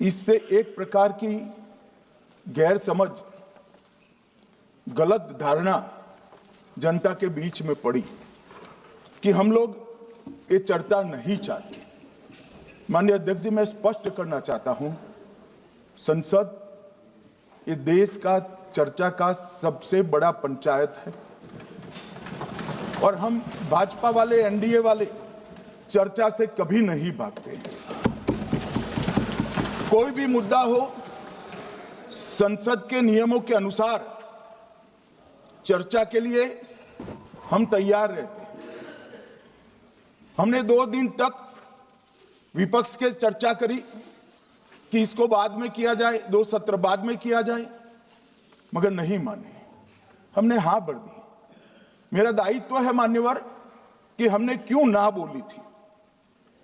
इससे एक प्रकार की गैर समझ, गलत धारणा जनता के बीच में पड़ी कि हम लोग ये चर्चा नहीं चाहते। माननीय अध्यक्ष जी, मैं स्पष्ट करना चाहता हूं, संसद ये देश का चर्चा का सबसे बड़ा पंचायत है और हम भाजपा वाले, एनडीए वाले चर्चा से कभी नहीं भागते। कोई भी मुद्दा हो, संसद के नियमों के अनुसार चर्चा के लिए हम तैयार रहते हैं। हमने 2 दिन तक विपक्ष के चर्चा करी कि इसको बाद में किया जाए, 2 सत्र बाद में किया जाए, मगर नहीं माने। हमने हां भर दी। मेरा दायित्व है मान्यवर कि हमने क्यों ना बोली थी।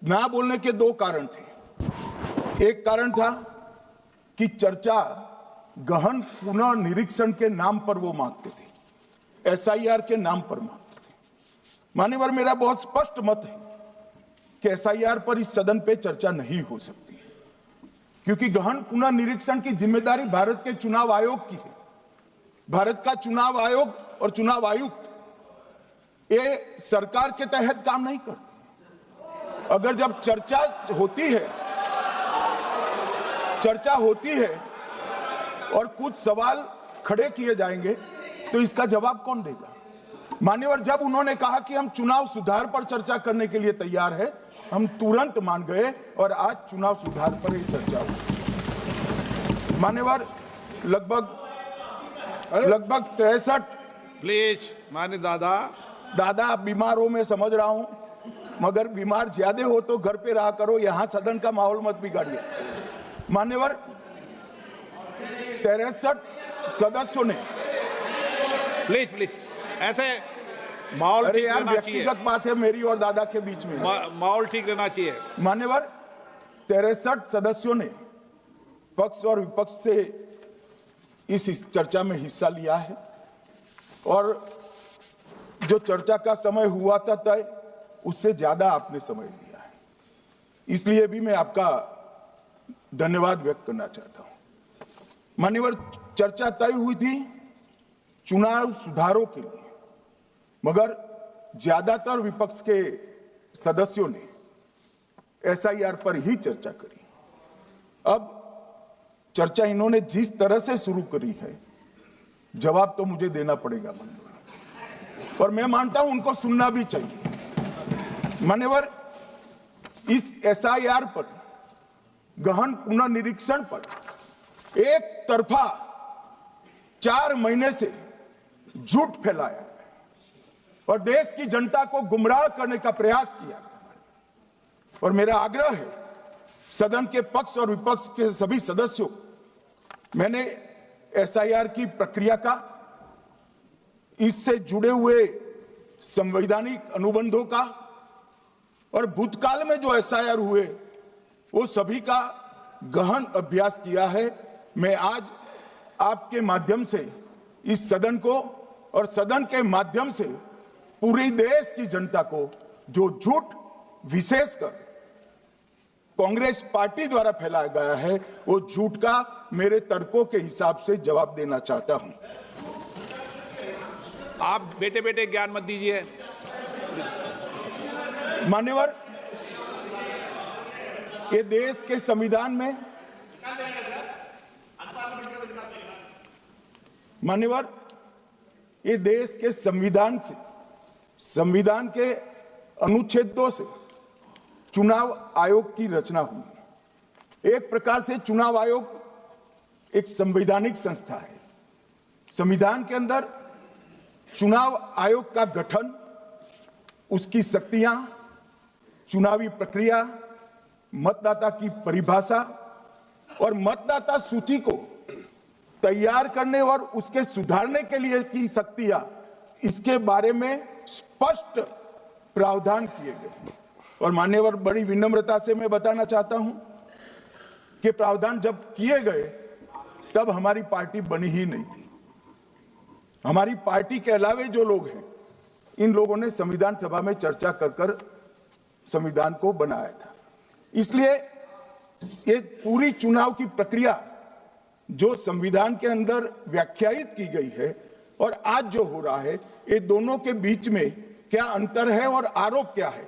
ना बोलने के 2 कारण थे। एक कारण था कि चर्चा गहन पुनः निरीक्षण के नाम पर वो मांगते थे, एसआईआर के नाम पर मांगते थे। मान्यवर, मेरा बहुत स्पष्ट मत है कि एसआईआर पर इस सदन पे चर्चा नहीं हो सकती, क्योंकि गहन पुनः निरीक्षण की जिम्मेदारी भारत के चुनाव आयोग की है। भारत का चुनाव आयोग और चुनाव आयुक्त ये सरकार के तहत काम नहीं करते। अगर जब चर्चा होती है और कुछ सवाल खड़े किए जाएंगे तो इसका जवाब कौन देगा? मान्यवर, जब उन्होंने कहा कि हम चुनाव सुधार पर चर्चा करने के लिए तैयार है, हम तुरंत मान गए और आज चुनाव सुधार पर ही चर्चा हुई। मान्यवर, लगभग 63 प्लीज मान्य दादा बीमार हो, मैं समझ रहा हूं, मगर बीमार ज्यादा हो तो घर पे रहा करो, यहां सदन का माहौल मत बिगाड़िए। मान्यवर, 63 सदस्यों ने प्लीज ऐसे माहौल ठीक रहना चाहिए। व्यक्तिगत बात है मेरी और दादा के बीच में, माहौल ठीक रहना चाहिए। मान्यवर, 63 सदस्यों ने पक्ष और विपक्ष से इस चर्चा में हिस्सा लिया है और जो चर्चा का समय हुआ था तय, उससे ज्यादा आपने समय लिया है। इसलिए भी मैं आपका धन्यवाद व्यक्त करना चाहता हूं। मान्यवर, चर्चा तय हुई थी चुनाव सुधारों के लिए, मगर ज्यादातर विपक्ष के सदस्यों ने एसआईआर पर ही चर्चा करी। अब चर्चा इन्होंने जिस तरह से शुरू करी है, जवाब तो मुझे देना पड़ेगा मान्यवर, और मैं मानता हूं उनको सुनना भी चाहिए। मान्यवर, इस एसआईआर पर, गहन पुनः निरीक्षण पर एक तरफा 4 महीने से झूठ फैलाया और देश की जनता को गुमराह करने का प्रयास किया। और मेरा आग्रह है सदन के पक्ष और विपक्ष के सभी सदस्यों, मैंने एसआईआर की प्रक्रिया का, इससे जुड़े हुए संवैधानिक अनुबंधों का और भूतकाल में जो एसआईआर हुए वो सभी का गहन अभ्यास किया है। मैं आज आपके माध्यम से इस सदन को और सदन के माध्यम से पूरे देश की जनता को जो झूठ विशेषकर कांग्रेस पार्टी द्वारा फैलाया गया है, वो झूठ का मेरे तर्कों के हिसाब से जवाब देना चाहता हूं। आप बेटे ज्ञान मत दीजिए। मान्यवर, ये देश के संविधान में, मान्यवर, ये देश के संविधान से, संविधान के अनुच्छेदों से चुनाव आयोग की रचना हुई। एक प्रकार से चुनाव आयोग एक संवैधानिक संस्था है। संविधान के अंदर चुनाव आयोग का गठन, उसकी शक्तियां, चुनावी प्रक्रिया, मतदाता की परिभाषा और मतदाता सूची को तैयार करने और उसके सुधारने के लिए की शक्तियां, इसके बारे में स्पष्ट प्रावधान किए गए। और मान्यवर, बड़ी विनम्रता से मैं बताना चाहता हूं कि प्रावधान जब किए गए तब हमारी पार्टी बनी ही नहीं थी। हमारी पार्टी के अलावे जो लोग हैं, इन लोगों ने संविधान सभा में चर्चा कर संविधान को बनाया था। इसलिए ये पूरी चुनाव की प्रक्रिया जो संविधान के अंदर व्याख्यायित की गई है और आज जो हो रहा है, ये दोनों के बीच में क्या अंतर है और आरोप क्या है,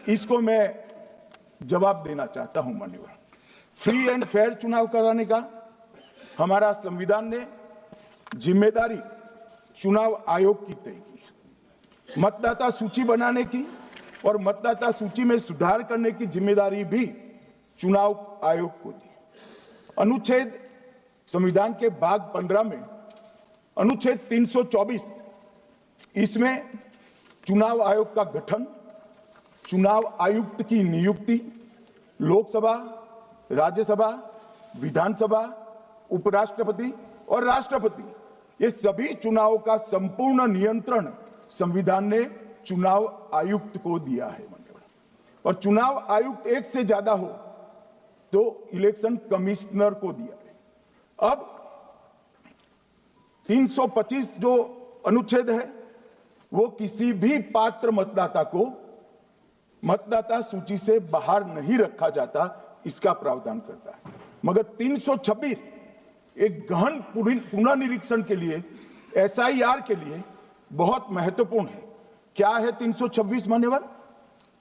इसको मैं जवाब देना चाहता हूं। माननीय, फ्री एंड फेयर चुनाव कराने का हमारा संविधान ने जिम्मेदारी चुनाव आयोग की तय की। मतदाता सूची बनाने की और मतदाता सूची में सुधार करने की जिम्मेदारी भी चुनाव आयोग को दी। अनुच्छेद संविधान के भाग 15 में अनुच्छेद 324, इसमें चुनाव आयोग का गठन, चुनाव आयुक्त की नियुक्ति, लोकसभा, राज्यसभा, विधानसभा, उपराष्ट्रपति और राष्ट्रपति, ये सभी चुनावों का संपूर्ण नियंत्रण संविधान ने चुनाव आयुक्त को दिया है। और चुनाव आयुक्त एक से ज्यादा हो तो इलेक्शन कमिश्नर को दिया है। अब 325 जो अनुच्छेद है वो किसी भी पात्र मतदाता को मतदाता सूची से बाहर नहीं रखा जाता, इसका प्रावधान करता है। मगर 326 एक गहन पुनर्निरीक्षण के लिए, एसआईआर के लिए बहुत महत्वपूर्ण है। क्या है 326 मान्यवर?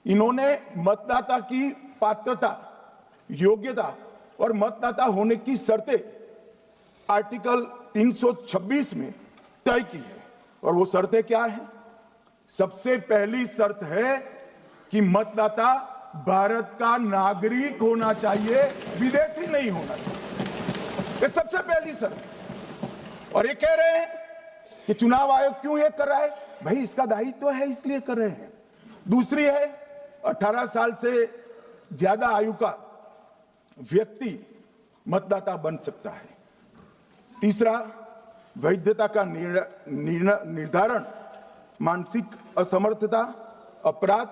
इन्होंने मतदाता की पात्रता, योग्यता और मतदाता होने की शर्तें आर्टिकल 326 में तय की है। और वो शर्तें क्या है? सबसे पहली शर्त है कि मतदाता भारत का नागरिक होना चाहिए, विदेशी नहीं होना चाहिए। ये सबसे पहली शर्त। और ये कह रहे हैं कि चुनाव आयोग क्यों ये कर रहा है? भाई इसका दायित्व है, इसलिए कर रहे हैं। दूसरी है 18 साल से ज्यादा आयु का व्यक्ति मतदाता बन सकता है। तीसरा, वैधता का निर्धारण मानसिक असमर्थता, अपराध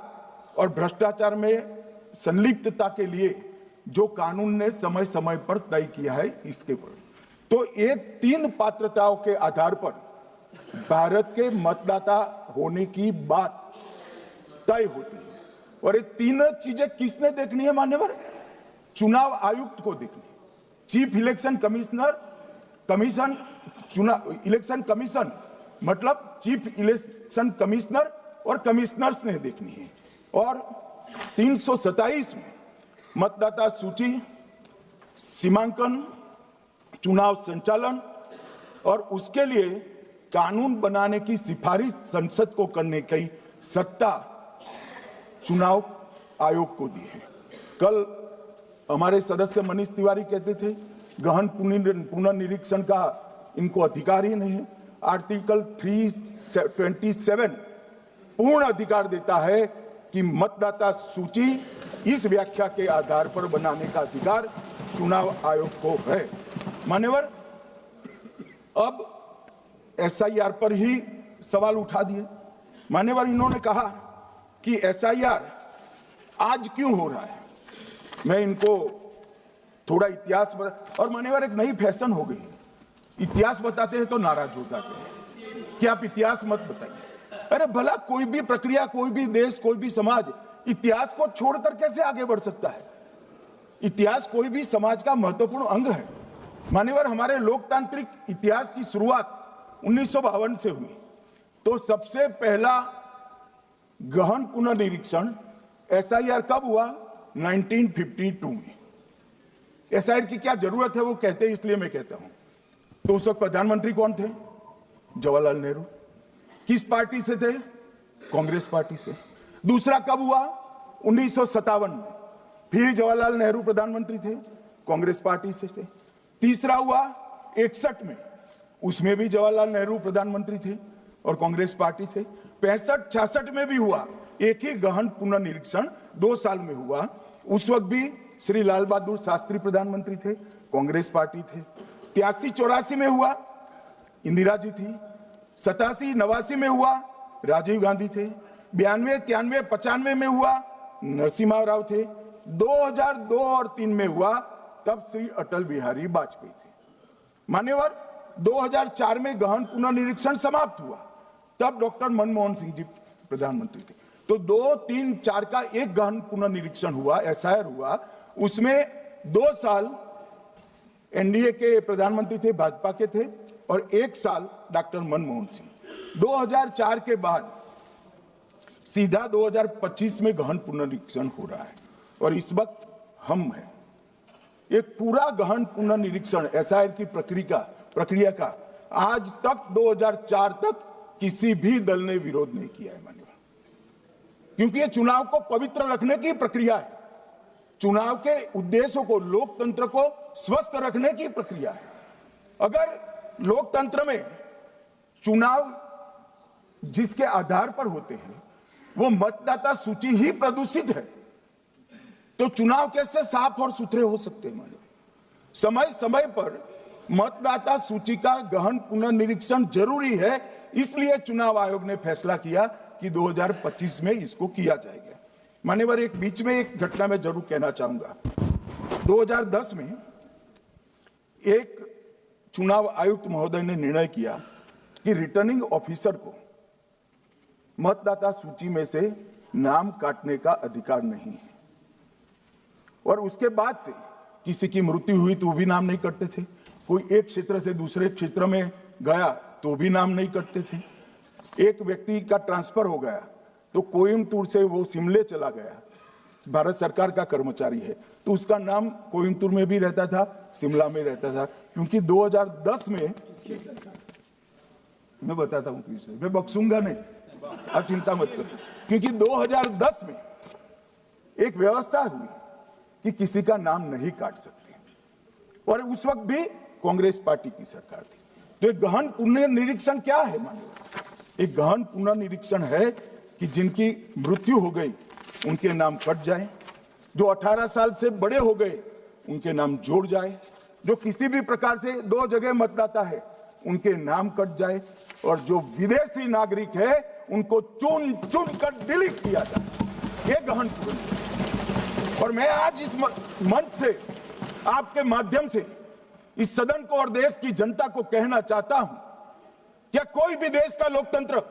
और भ्रष्टाचार में संलिप्तता के लिए जो कानून ने समय समय पर तय किया है, इसके पर। तो ये 3 पात्रताओं के आधार पर भारत के मतदाता होने की बात तय होती है। और ये 3 चीजें किसने देखनी है मान्यवर? चुनाव आयुक्त को देखनी है। Chief election commission, election commission मतलब चीफ इलेक्शन कमिश्नर और कमिश्नर्स ने देखनी है। और 327 में मतदाता सूची, सीमांकन, चुनाव संचालन और उसके लिए कानून बनाने की सिफारिश संसद को करने की सत्ता चुनाव आयोग को दी है। कल हमारे सदस्य मनीष तिवारी कहते थे गहन पुनर्निरीक्षण का इनको अधिकार ही नहीं है। आर्टिकल 327 पूर्ण अधिकार देता है कि मतदाता सूची इस व्याख्या के आधार पर बनाने का अधिकार चुनाव आयोग को है। मान्यवर, अब एसआईआर पर ही सवाल उठा दिए। मान्यवर, इन्होंने कहा कि एसआईआर आज क्यों हो रहा है। मैं इनको थोड़ा इतिहास और मान्यवर, एक नई फैशन हो गई, इतिहास बताते हैं तो नाराज हो जाते हैं कि आप इतिहास मत बताइए। अरे भला कोई भी प्रक्रिया, कोई भी देश, कोई भी समाज इतिहास को छोड़कर कैसे आगे बढ़ सकता है? इतिहास कोई भी समाज का महत्वपूर्ण अंग है। मान्यवर, हमारे लोकतांत्रिक इतिहास की शुरुआत 1952 से हुई। तो सबसे पहला गहन पुनर्निरीक्षण एसआईआर कब हुआ? 1952 में। एसआईआर की क्या जरूरत है वो कहते हैं, इसलिए मैं कहता हूं। तो उस वक्त प्रधानमंत्री कौन थे? जवाहरलाल नेहरू। किस पार्टी से थे? कांग्रेस पार्टी से। दूसरा कब हुआ? 1957 में। फिर जवाहरलाल नेहरू प्रधानमंत्री थे, कांग्रेस पार्टी से थे। तीसरा हुआ 61 में, उसमें भी जवाहरलाल नेहरू प्रधानमंत्री थे और कांग्रेस पार्टी थे। 65-66 में भी हुआ, एक ही गहन पुनर्निरीक्षण 2 साल में हुआ। उस वक्त भी श्री लाल बहादुर शास्त्री प्रधानमंत्री थे, कांग्रेस पार्टी थे। 83-84 में हुआ, इंदिरा जी थी। 87-89 में हुआ, राजीव गांधी थे। 92-93-95 में हुआ, नरसिम्हा राव थे। 2002 और 3 में हुआ, तब श्री अटल बिहारी वाजपेयी थे। मान्यवर, 2004 में गहन पुनर्निरीक्षण समाप्त हुआ, तब डॉक्टर मनमोहन सिंह जी प्रधानमंत्री थे। तो 2, 3, 4 का एक गहन पुनर्निरीक्षण हुआ, एसआईआर हुआ। उसमें 2 साल एनडीए के प्रधानमंत्री थे, भाजपा के थे, और 1 साल डॉक्टर मनमोहन सिंह। 2004 के बाद सीधा 2025 में गहन पुनर्निरीक्षण हो रहा है और इस वक्त हम हैं। एक पूरा गहन पुनर्निरीक्षण एसआईआर की प्रक्रिया का आज तक 2004 तक किसी भी दल ने विरोध नहीं किया है माननीय, क्योंकि ये चुनाव को पवित्र रखने की प्रक्रिया है, चुनाव के उद्देश्यों को, लोकतंत्र को स्वस्थ रखने की प्रक्रिया है। अगर लोकतंत्र में चुनाव जिसके आधार पर होते हैं वो मतदाता सूची ही प्रदूषित है, तो चुनाव कैसे साफ और सुथरे हो सकते हैं माननीय? समय समय पर मतदाता सूची का गहन पुनर्निरीक्षण जरूरी है, इसलिए चुनाव आयोग ने फैसला किया कि 2025 में इसको किया जाएगा। मान्यवर, एक बीच में एक घटना में जरूर कहना चाहूंगा। 2010 में एक चुनाव आयुक्त महोदय ने निर्णय किया कि रिटर्निंग ऑफिसर को मतदाता सूची में से नाम काटने का अधिकार नहीं है, और उसके बाद से किसी की मृत्यु हुई तो भी नाम नहीं कटते थे, कोई एक क्षेत्र से दूसरे क्षेत्र में गया तो भी नाम नहीं कटते थे, एक व्यक्ति का ट्रांसफर हो गया तो कोयम्बटूर से वो शिमले चला गया, भारत सरकार का कर्मचारी है तो उसका नाम कोयम्बटूर में भी रहता था, शिमला में रहता था, क्योंकि 2010 में मैं बताता हूं, मैं बख्सूंगा नहीं, आप चिंता मत करो, क्योंकि 2010 में एक व्यवस्था हुई कि किसी का नाम नहीं काट सकते, और उस वक्त भी कांग्रेस पार्टी की सरकार थी। तो एक गहन पुनर्निरीक्षण क्या है माननीय? एक गहन पुनर्निरीक्षण है कि जिनकी मृत्यु हो गई उनके नाम कट जाए, जो 18 साल से बड़े हो गए उनके नाम जोड़ जाए, जो किसी भी प्रकार से 2 जगह मतदाता है उनके नाम कट जाए, और जो विदेशी नागरिक है उनको चुन चुन कर डिलीट किया जाए। ये गहन पुनर्निरीक्षण। और मैं आज इस मंच से, आपके माध्यम से इस सदन को और देश की जनता को कहना चाहता हूं, क्या कोई भी देश का लोकतंत्र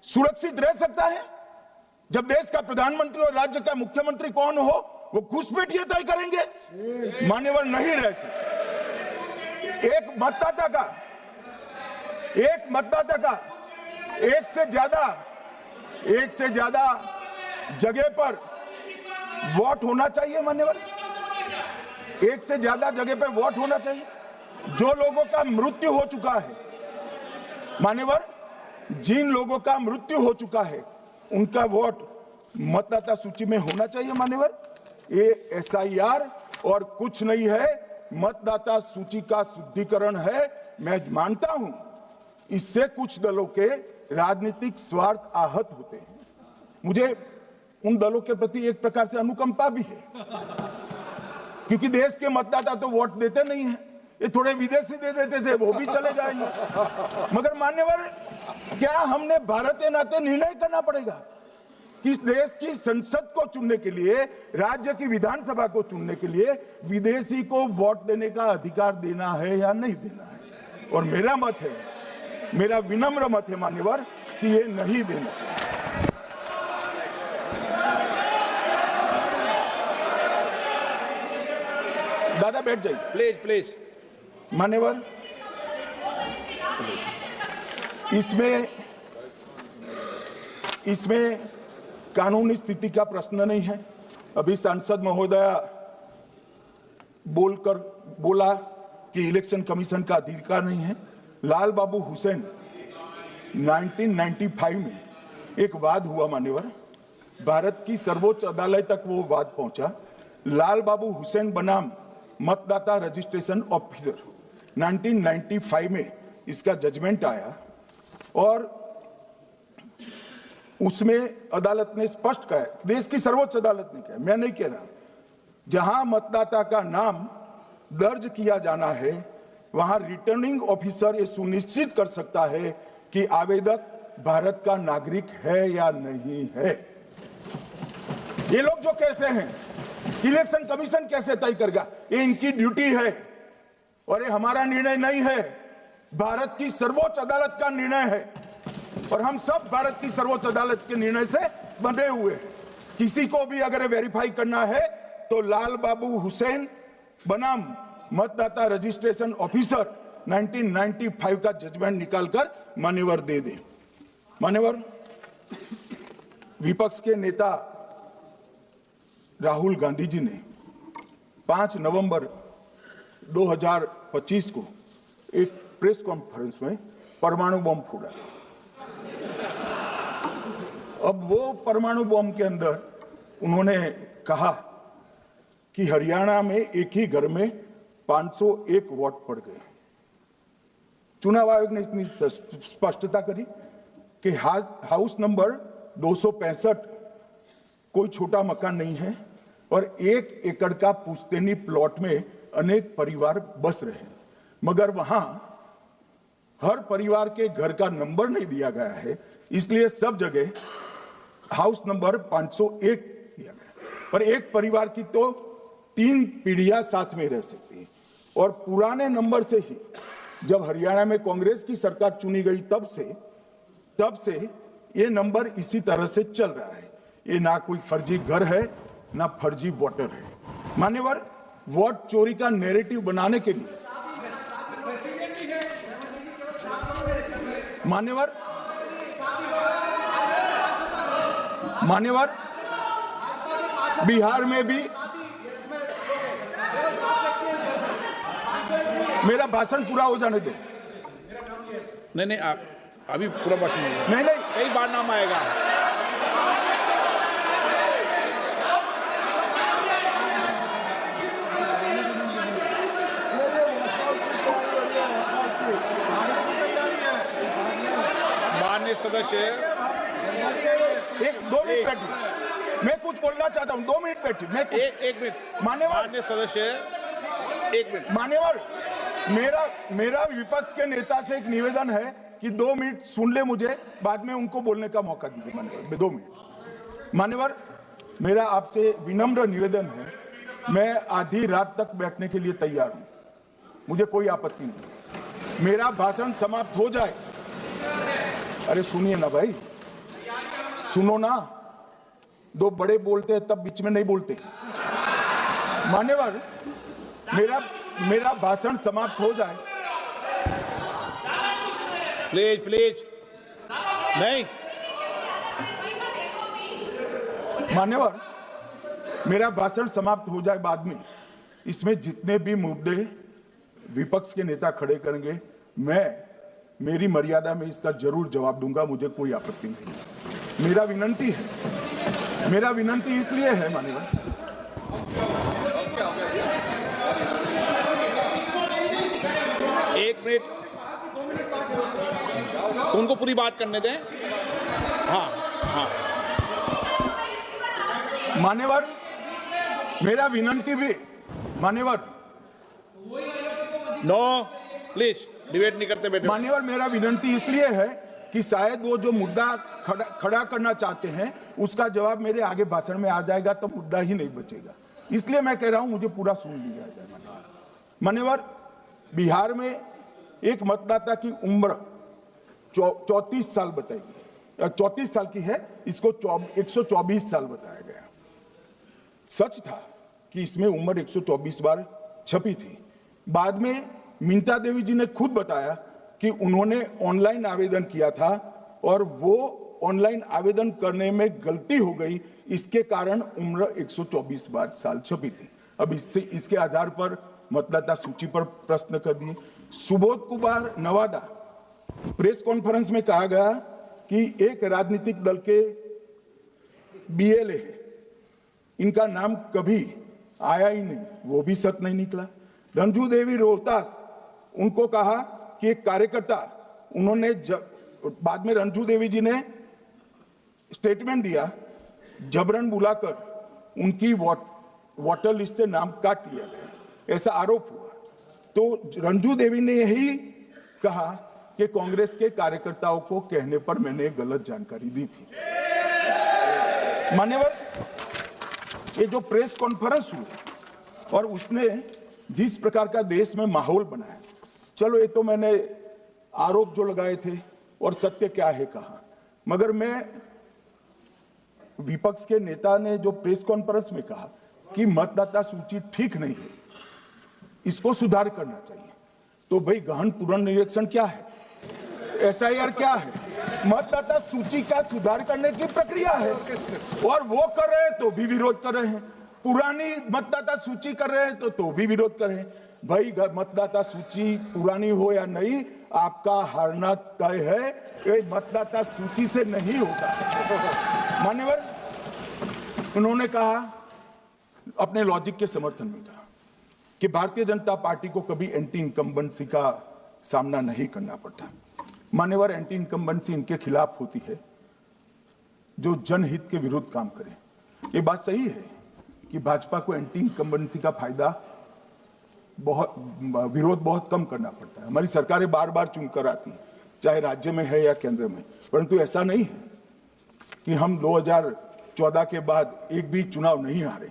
सुरक्षित रह सकता है जब देश का प्रधानमंत्री और राज्य का मुख्यमंत्री कौन हो वो घुसपैठिए तय करेंगे? मान्यवर, नहीं रह सकते। एक मतदाता का एक से ज्यादा जगह पर वोट होना चाहिए मान्यवर, एक से ज्यादा जगह पर वोट होना चाहिए। जो लोगों का मृत्यु हो चुका है मान्यवर, जिन लोगों का मृत्यु हो चुका है उनका वोट मतदाता सूची में होना चाहिए मान्यवर। ये एसआईआर और कुछ नहीं है, मतदाता सूची का शुद्धिकरण है। मैं मानता हूं इससे कुछ दलों के राजनीतिक स्वार्थ आहत होते हैं, मुझे उन दलों के प्रति एक प्रकार से अनुकंपा भी है, क्योंकि देश के मतदाता तो वोट देते नहीं है, ये थोड़े विदेशी दे देते थे वो भी चले जाएंगे। मगर मान्यवर, क्या हमने भारत के नाते निर्णय करना पड़ेगा कि इस देश की संसद को चुनने के लिए, राज्य की विधानसभा को चुनने के लिए विदेशी को वोट देने का अधिकार देना है या नहीं देना है? और मेरा मत है, मेरा विनम्र मत है मान्यवर कि ये नहीं देना चाहिए। दादा बैठ जाइए प्लीज प्लीज। मान्यवर, इसमें कानूनी स्थिति का प्रश्न नहीं है। अभी सांसद महोदया बोला कि इलेक्शन कमीशन का अधिकार नहीं है। लाल बाबू हुसैन 1995 में एक वाद हुआ मान्यवर, भारत की सर्वोच्च अदालत तक वो वाद पहुंचा। लाल बाबू हुसैन बनाम मतदाता रजिस्ट्रेशन ऑफिसर 1995 में इसका जजमेंट आया, और उसमें अदालत ने स्पष्ट कहा, देश की सर्वोच्च अदालत ने कहा, मैं नहीं कह रहा, जहां मतदाता का नाम दर्ज किया जाना है वहां रिटर्निंग ऑफिसर ये सुनिश्चित कर सकता है कि आवेदक भारत का नागरिक है या नहीं है। ये लोग जो कहते हैं इलेक्शन कमीशन कैसे तय करेगा, ये इनकी ड्यूटी है और ये हमारा निर्णय नहीं है, भारत की सर्वोच्च अदालत का निर्णय है, और हम सब भारत की सर्वोच्च अदालत के निर्णय से बंधे हुए हैं। किसी को भी अगर वेरीफाई करना है तो लाल बाबू हुसैन बनाम मतदाता रजिस्ट्रेशन ऑफिसर 1995 का जजमेंट निकालकर मान्यवर दे दे। मान्यवर, विपक्ष के नेता राहुल गांधी जी ने 5 नवंबर 2025 को एक प्रेस कॉन्फ्रेंस में परमाणु बम फोड़ा। अब वो परमाणु बम के अंदर उन्होंने कहा कि हरियाणा में एक ही घर में 501 वोट पड़ गए। चुनाव आयोग ने इतनी स्पष्टता करी कि हाउस नंबर 265 कोई छोटा मकान नहीं है और 1 एकड़ का पुश्तैनी प्लॉट में अनेक परिवार बस रहे हैं, मगर वहां हर परिवार के घर का नंबर नहीं दिया गया है, इसलिए सब जगह हाउस नंबर 501 दिया गया। पर एक परिवार की तो 3 पीढ़ियां साथ में रह सकती है। और पुराने नंबर से ही जब हरियाणा में कांग्रेस की सरकार चुनी गई तब से ये नंबर इसी तरह से चल रहा है। ये ना कोई फर्जी घर है ना फर्जी वोटर है। मान्यवर, वोट चोरी का नैरेटिव बनाने के लिए मान्यवर बिहार में भी मेरा भाषण पूरा हो जाने दो। नहीं, आप अभी पूरा भाषण नहीं, कई बार नाम आएगा। माननीय सदस्य, 2 मिनट बैठिए, मैं कुछ बोलना चाहता हूं। 2 मिनट बैठिए, मैं एक मिनट। माननीय सदस्य, 1 मिनट। मान्यवर, मेरा विपक्ष के नेता से एक निवेदन है कि 2 मिनट सुन ले मुझे, बाद में उनको बोलने का मौका दीजिए। मान्यवर, 2 मिनट। मान्यवर, मेरा आपसे विनम्र निवेदन है, मैं आधी रात तक बैठने के लिए तैयार हूं, मुझे कोई आपत्ति नहीं। मेरा भाषण समाप्त हो जाए। अरे सुनिए ना भाई, सुनो ना, 2 बड़े बोलते हैं तब बीच में नहीं बोलते। मान्यवर, मेरा भाषण समाप्त हो जाए। प्लीज नहीं। मान्यवर, मेरा भाषण समाप्त हो जाए बाद में, इसमें जितने भी मुद्दे विपक्ष के नेता खड़े करेंगे, मेरी मर्यादा में इसका जरूर जवाब दूंगा, मुझे कोई आपत्ति नहीं। मेरा विनंती इसलिए है मान्यवर, एक मिनट, उनको पूरी बात करने दें। हाँ। मान्यवर, मेरा विनंती भी मान्यवर, नो प्लीज डिबेट नहीं करते बेटे। मान्यवर, मेरा विनंती इसलिए है कि शायद वो जो मुद्दा खड़ा करना चाहते हैं उसका जवाब मेरे आगे भाषण में आ जाएगा तो मुद्दा ही नहीं बचेगा, इसलिए मैं कह रहा हूं मुझे पूरा सुन लिया जाए। मान्यवर, बिहार में एक मतदाता की उम्र 34 साल बताई गई, 34 साल की है, इसको 124 साल बताया गया। सच था कि इसमें उम्र 124 बार छपी थी। बाद में मिंता देवी जी ने खुद बताया कि उन्होंने ऑनलाइन आवेदन किया था और वो ऑनलाइन आवेदन करने में गलती हो गई, इसके कारण उम्र 124 बार साल छपी थी। अब इसके आधार पर मतदाता सूची पर प्रश्न कर दिए। सुबोध कुमार नवादा, प्रेस कॉन्फ्रेंस में कहा गया कि एक राजनीतिक दल के बीएलए है, इनका नाम कभी आया ही नहीं, वो भी सच नहीं निकला। रंजू देवी रोहतास, उनको कहा कि एक कार्यकर्ता, उन्होंने बाद में रंजू देवी जी ने स्टेटमेंट दिया, जबरन बुलाकर उनकी वोटर लिस्ट से नाम काट लिया गया, ऐसा आरोप हुआ। तो रंजू देवी ने यही कहा कि कांग्रेस के कार्यकर्ताओं को कहने पर मैंने गलत जानकारी दी थी। मान्यवर, ये जो प्रेस कॉन्फ्रेंस हुई और उसने जिस प्रकार का देश में माहौल बनाया, चलो ये तो मैंने आरोप जो लगाए थे और सत्य क्या है कहा, मगर मैं विपक्ष के नेता ने जो प्रेस कॉन्फ्रेंस में कहा कि मतदाता सूची ठीक नहीं है, इसको सुधार करना चाहिए। तो भाई गहन पुनर्निरीक्षण क्या है, एसआईआर क्या है, मतदाता सूची का सुधार करने की प्रक्रिया है, और वो कर रहे हैं तो भी विरोध कर रहे हैं। पुरानी मतदाता सूची कर रहे हैं तो भी विरोध कर रहे हैं। भाई मतदाता सूची पुरानी हो या नहीं, आपका हारना तय है, ये मतदाता सूची से नहीं होता। मान्यवर, उन्होंने कहा, अपने लॉजिक के समर्थन में कहा कि भारतीय जनता पार्टी को कभी एंटी इनकम्बेंसी का सामना नहीं करना पड़ता। मान्यवर, एंटी इनकम्बेंसी इनके खिलाफ होती है जो जनहित के विरुद्ध काम करे। ये बात सही है कि भाजपा को एंटी इनकम्बेंसी का फायदा विरोध बहुत कम करना पड़ता है। हमारी सरकारें बार बार चुनकर आती हैं, चाहे राज्य में है या केंद्र में, परंतु ऐसा नहीं है कि हम 2014 के बाद एक भी चुनाव नहीं हारे।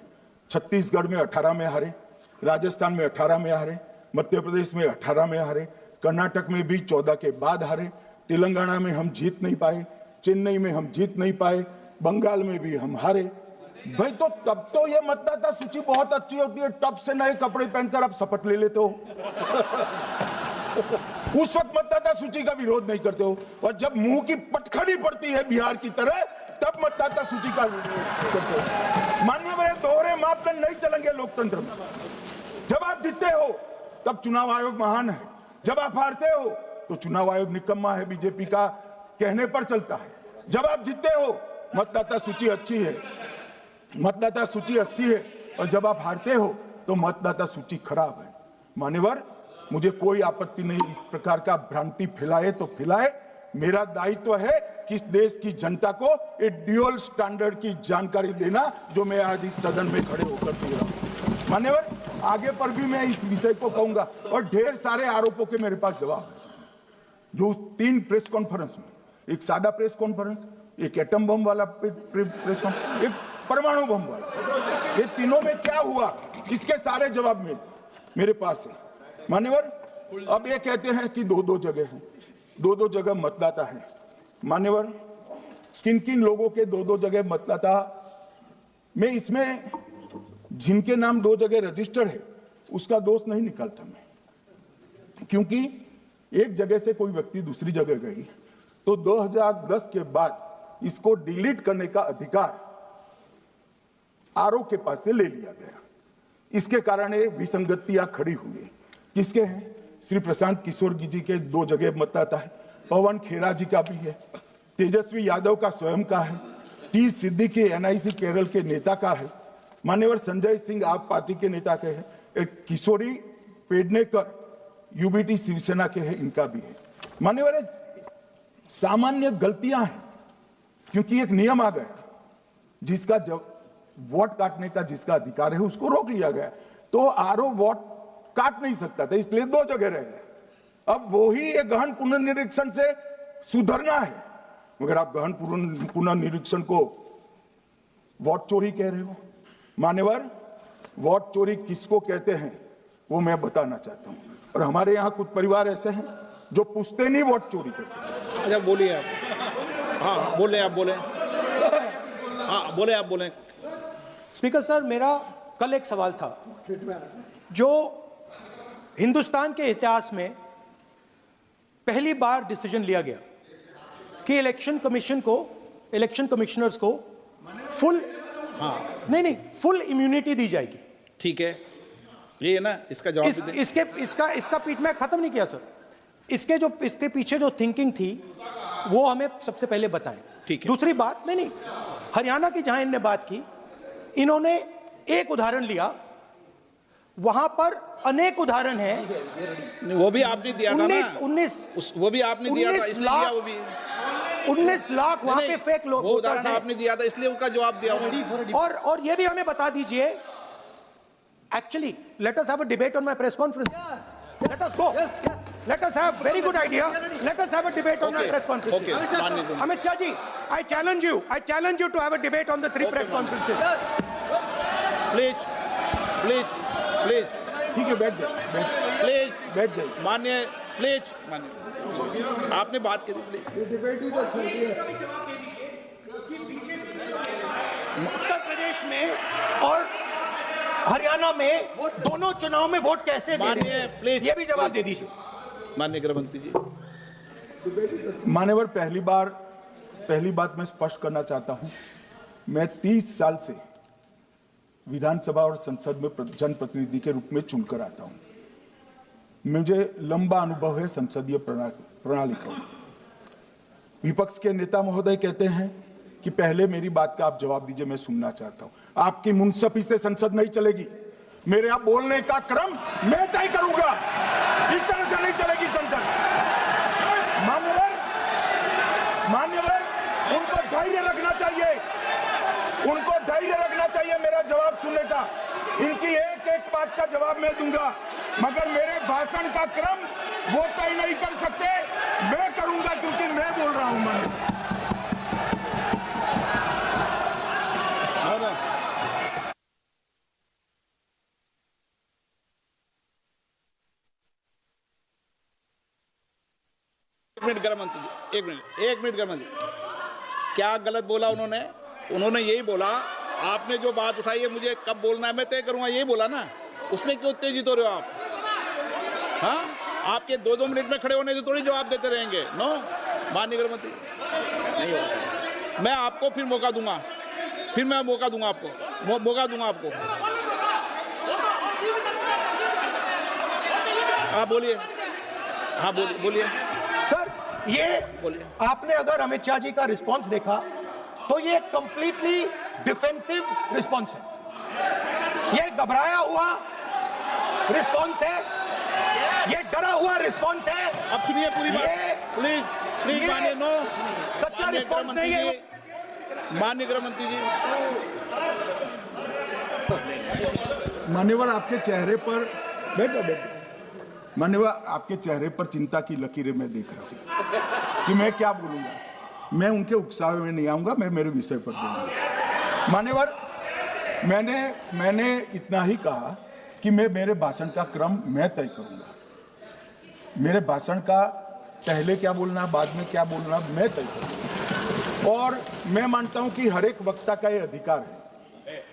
छत्तीसगढ़ में 18 में हारे, राजस्थान में 18 में हारे, मध्य प्रदेश में 18 में हारे, कर्नाटक में भी 14 के बाद हारे, तेलंगाना में हम जीत नहीं पाए, चेन्नई में हम जीत नहीं पाए, बंगाल में भी हम हारे। भाई तो तब तो ये मतदाता सूची बहुत अच्छी होती है, टब से नए कपड़े पहनकर आप शपथ ले लेते हो। उस वक्त मतदाता सूची का विरोध नहीं करते हो, और जब मुंह की पटखनी पड़ती है बिहार की तरह, तब मतदाता सूची का विरोध करते हो। माननीय मेरे दोहरे मापदंड नहीं चलेंगे लोकतंत्र में। जब आप जीतते हो तब चुनाव आयोग महान है, जब आप हारते हो तो चुनाव आयोग निकम्मा है, बीजेपी का कहने पर चलता है। जब आप जीतते हो मतदाता सूची अच्छी है, मतदाता सूची अच्छी है, और जब आप हारते हो तो मतदाता सूची खराब है। मान्यवर, मुझे कोई आपत्ति नहीं, इस प्रकार का भ्रांति फैलाए तो फैलाए। मेरा दायित्व है कि इस देश की जनता को एक ड्यूअल स्टैंडर्ड की जानकारी देना, जो मैं आज इस सदन में खड़े होकर दे रहा हूं। मान्यवर, आगे पर भी मैं इस विषय को कहूंगा, और ढेर सारे आरोपों के मेरे पास जवाब है। जो 3 प्रेस कॉन्फ्रेंस में, एक सादा प्रेस कॉन्फ्रेंस, एक एटम बम वाला प्रेस कॉन्फ्रेंस, एक परमाणु बम वाला, ये तीनों में क्या हुआ, इसके सारे जवाब मेरे पास है। मान्यवर, अब ये कहते हैं कि 2-2 जगह है, 2-2 जगह मतदाता है। मान्यवर, किन किन लोगों के 2-2 जगह मतदाता, मैं इसमें जिनके नाम 2 जगह रजिस्टर्ड है उसका दोष नहीं निकालता मैं, क्योंकि एक जगह से कोई व्यक्ति दूसरी जगह गई तो 2010 के बाद इसको डिलीट करने का अधिकार आरओ के पास से ले लिया गया। इसके कारण ये विसंगतियां खड़ी हुई। किसके हैं? श्री प्रशांत किशोर जी के 2 जगह मतदाता है, पवन खेरा जी का भी है, तेजस्वी यादव का स्वयं का है, टी सिद्दीकी एनआईसी केरल के नेता का है, मान्यवर संजय सिंह आप पार्टी के नेता के हैं, एक किशोरी पेडनेकर यूबीटी शिवसेना के हैं, इनका भी है। मान्यवर, सामान्य गलतियां हैं, क्योंकि एक नियम आ गया, जिसका जब वोट काटने का जिसका अधिकार है उसको रोक लिया गया, तो आरओ वोट काट नहीं सकता था, इसलिए 2 जगह रह गए। अब वही एक गहन पुनर्निरीक्षण से सुधरना है, मगर आप गहन पुनर्निरीक्षण को वोट चोरी कह रहे हो। मान्यवर, वोट चोरी किसको कहते हैं वो मैं बताना चाहता हूं, और हमारे यहां कुछ परिवार ऐसे हैं जो पूछते नहीं वोट चोरी करते। अच्छा, बोलिए आप। हाँ, बोले आप, बोले। हाँ, बोले आप, बोले। स्पीकर सर, मेरा कल एक सवाल था, जो हिंदुस्तान के इतिहास में पहली बार डिसीजन लिया गया कि इलेक्शन कमिश्नर्स को फुल फुल इम्यूनिटी दी जाएगी। ठीक है, ये है ना, इसका जवाब इसका पीछे मैं खत्म नहीं किया सर। इसके पीछे जो थिंकिंग थी वो हमें सबसे पहले बताएं। ठीक है। दूसरी बात, नहीं, हरियाणा की जहां इन्होंने बात की, इन्होंने एक उदाहरण लिया, वहां पर अनेक उदाहरण हैं। वो भी आपने दिया था ना, 19 वो भी आपने दिया था, इसलिए दिया वो भी। 19 लाख वहां पे फेक लोग, वो उदाहरण आपने दिया था, इसलिए उसका जवाब दिया। और ये भी हमें बता दीजिए, actually let us have a debate on my press conference. Let us go. Let us have very good idea. Let us have a debate on our press conferences. Amit Shah ji, I challenge you to have a debate on the 3 press conferences. Please. ठीक है, बैठ जाइए, बैठ जाइए। मान्य, please, मान्य, आपने बात करी, प्लीज। उत्तर प्रदेश में और हरियाणा में दोनों चुनाव में वोट कैसे दे रहे माननीय, हैं? प्लीज, ये भी जवाब दे दीजिए। माननीय गृह मंत्री जी। मान्यवर, पहली बात मैं स्पष्ट करना चाहता हूं, मैं 30 साल से विधानसभा और संसद में जनप्रतिनिधि के रूप में चुनकर आता हूं। मुझे लंबा अनुभव है संसदीय प्रणाली का। विपक्ष के नेता महोदय कहते हैं कि पहले मेरी बात का आप जवाब दीजिए, मैं सुनना चाहता हूं। आपकी मुंसफी से संसद नहीं चलेगी। मेरे आप बोलने का क्रम मैं तय करूंगा। इस तरह से नहीं चलेगी संसद। मान्यवर, उनको धैर्य रखना चाहिए, उनको धैर्य रखना चाहिए मेरा जवाब सुनने का। इनकी एक एक बात का जवाब मैं दूंगा, मगर मेरे भाषण का क्रम वो तय नहीं कर सकते, मैं करूंगा, क्योंकि मैं बोल रहा हूं। मान्यवर, एक मिनट गृह मंत्री जी, एक मिनट गृह मंत्री, क्या गलत बोला उन्होंने? उन्होंने यही बोला, आपने जो बात उठाई है मुझे कब बोलना है मैं तय करूंगा, यही बोला ना। उसमें क्यों उत्तेजित हो रहे हो आप? हाँ, आपके 2-2 मिनट में खड़े होने से थोड़ी जवाब देते रहेंगे। नो, माननीय गृह मंत्री, नहीं हो सकता। मैं आपको फिर मौका दूंगा, आपको मौका दूंगा आपको। आप बोलिए, हाँ बोलिए सर, ये बोलिए। आपने अगर अमित शाह जी का रिस्पांस देखा तो ये कंप्लीटली डिफेंसिव रिस्पांस है। ये घबराया हुआ रिस्पांस है, ये डरा हुआ रिस्पांस है। अब सुनिए पूरी बात, प्लीज मानिए। नो, सच्चा रिस्पांस नहीं है। माननीय गृह मंत्री जी। मान्यवर, आपके चेहरे पर बैठो। मान्यवर, आपके चेहरे पर चिंता की लकीरें मैं देख रहा हूं कि मैं क्या बोलूंगा। मैं उनके उकसावे में नहीं आऊंगा, मैं मेरे विषय पर बोलूंगा। मान्यवर, मैंने इतना ही कहा कि मैं मेरे भाषण का क्रम मैं तय करूंगा। मेरे भाषण का पहले क्या बोलना, बाद में क्या बोलना, मैं तय करूंगा। और मैं मानता हूं कि हर एक वक्ता का ये अधिकार है,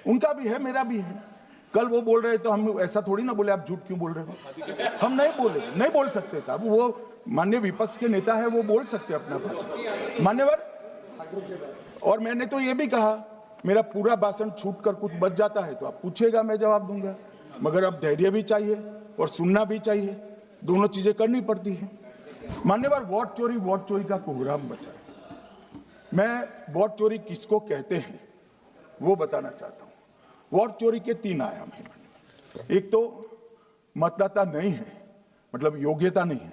उनका भी है, मेरा भी है। कल वो बोल रहे तो हम ऐसा थोड़ी ना बोले आप झूठ क्यों बोल रहे हो। हम नहीं बोल सकते साहब। वो माननीय विपक्ष के नेता है, वो बोल सकते अपना भाषण। मान्यवर, और मैंने तो ये भी कहा, मेरा पूरा भाषण छूट कर कुछ बच जाता है तो आप पूछिएगा, मैं जवाब दूंगा। मगर अब धैर्य भी चाहिए और सुनना भी चाहिए, दोनों चीजें करनी पड़ती है। मान्यवर, वोट चोरी का कोहराम बचा है। मैं वोट चोरी किसको कहते हैं वो बताना चाहता हूं। वोट चोरी के 3 आयाम हैं। एक तो मतदाता नहीं है, मतलब योग्यता नहीं है,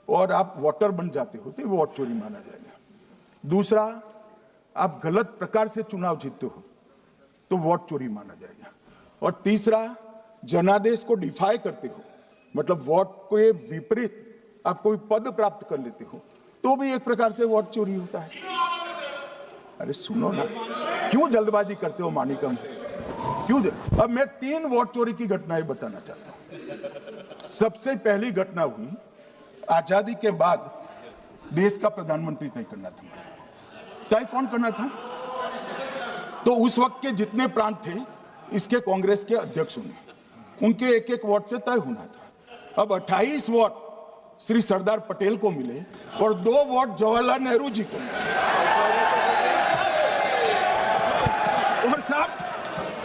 और आप वोटर बन जाते हो तो वोट चोरी माना जाएगा। दूसरा, आप गलत प्रकार से चुनाव जीतते हो तो वोट चोरी माना जाएगा। और तीसरा, जनादेश को डिफाई करते हो, मतलब वोट के विपरीत आप कोई पद प्राप्त कर लेते हो तो भी एक प्रकार से वोट चोरी होता है। अरे सुनो ना, क्यों जल्दबाजी करते हो मानिकम, क्यों? अब मैं 3 वोट चोरी की घटनाएं बताना चाहता हूं। सबसे पहली घटना हुई, आजादी के बाद देश का प्रधानमंत्री तय करना था। तय कौन करना था? तो उस वक्त के जितने प्रांत थे, इसके कांग्रेस के अध्यक्षों ने, उनके एक एक वोट से तय होना था। अब 28 वोट श्री सरदार पटेल को मिले और 2 वोट जवाहरलाल नेहरू जी को मिले।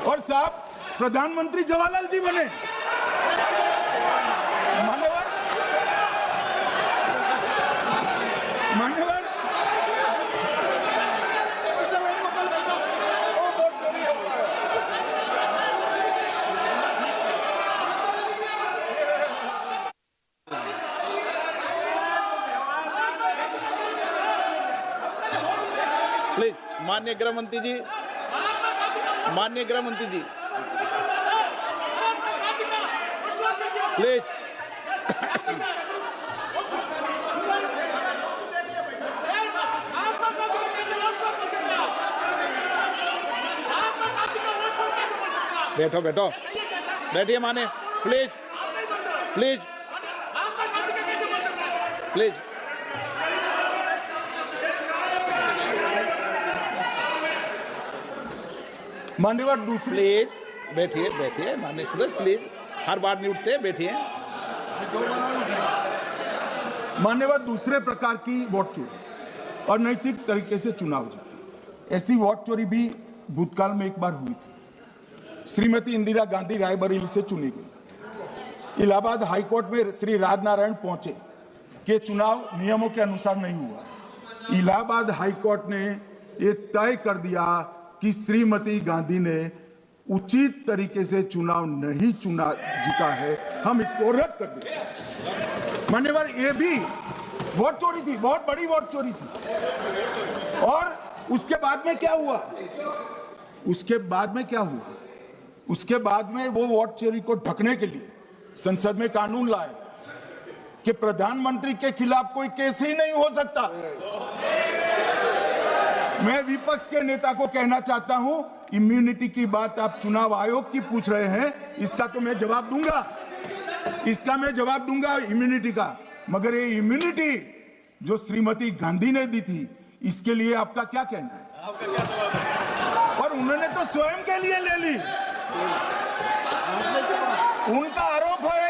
और साहब प्रधानमंत्री जवाहरलाल जी बने। मान्यवर, प्लीज, माननीय गृह मंत्री जी, प्लीज। बैठो, बैठिए माने, प्लीज। मान्यवर, दूसरी बैठिए बैठिए माननीय सदस्य प्लीज, हर बार नहीं उठते, बैठिए। मान्यवर, दूसरे प्रकार की वोट चोरी और नैतिक तरीके से चुनाव जीते, ऐसी वोट चोरी भी भूतकाल में एक बार हुई थी। श्रीमती इंदिरा गांधी रायबरेली से चुनी गई। इलाहाबाद हाईकोर्ट में श्री राजनारायण पहुंचे कि चुनाव नियमों के अनुसार नहीं हुआ। इलाहाबाद हाईकोर्ट ने ये तय कर दिया कि श्रीमती गांधी ने उचित तरीके से चुनाव नहीं जीता है, हम इसको रद्द कर दें। मान्यवर, ये भी वोट चोरी थी, बहुत बड़ी वोट चोरी थी। और उसके बाद में क्या हुआ? उसके बाद में वो वोट चोरी को ढकने के लिए संसद में कानून लाया कि प्रधानमंत्री के खिलाफ कोई केस ही नहीं हो सकता। मैं विपक्ष के नेता को कहना चाहता हूं, इम्यूनिटी की बात आप चुनाव आयोग की पूछ रहे हैं, इसका तो मैं जवाब दूंगा, इम्यूनिटी का। मगर ये इम्यूनिटी जो श्रीमती गांधी ने दी थी, इसके लिए आपका क्या कहना है? और उन्होंने तो स्वयं के लिए ले ली। उनका आरोप है।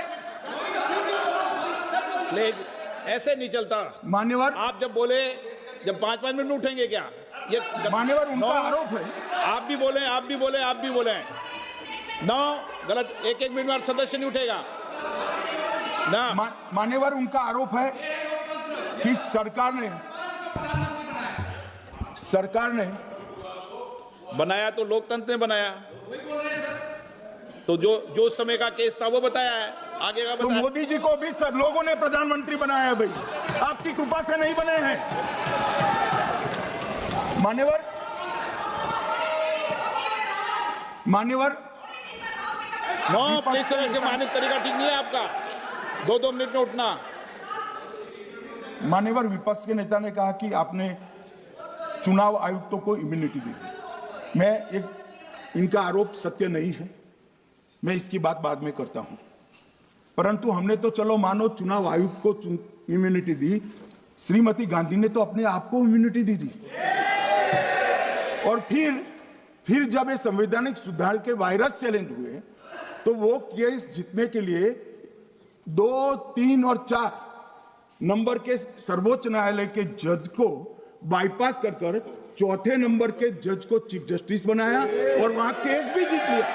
ऐसे नहीं चलता मान्यवर, आप जब बोले, जब 5-5 मिनट में उठेंगे क्या? ये मान्यवर, उनका आरोप है। आप भी बोले नौ गलत, 1-1 मिनट में सदस्य नहीं उठेगा ना। मान्यवर, उनका आरोप है कि सरकार ने बनाया तो लोकतंत्र ने बनाया, तो जो समय का केस था वो बताया है, आगे का तो बताया। माननीय मोदी जी को भी सब लोगों ने प्रधानमंत्री बनाया है भाई, आपकी कृपा से नहीं बने हैं। मान्यवर, इस तरह से माननीय तरीका ठीक नहीं है आपका, 2-2 मिनट में उठना। मान्यवर, विपक्ष के नेता ने कहा कि आपने चुनाव आयुक्तों को इम्यूनिटी दी। इनका आरोप सत्य नहीं है, मैं इसकी बात बाद में करता हूं। परंतु हमने तो चलो मानो चुनाव आयुक्त को इम्यूनिटी दी, श्रीमती गांधी ने तो अपने आप को इम्यूनिटी दी थी। और फिर जब ये संवैधानिक सुधार के वायरस चैलेंज हुए, तो वो केस जीतने के लिए 2, 3 और 4 नंबर के सर्वोच्च न्यायालय के जज को बाईपास कर चौथे नंबर के जज को चीफ जस्टिस बनाया और वहां केस भी जीत लिया।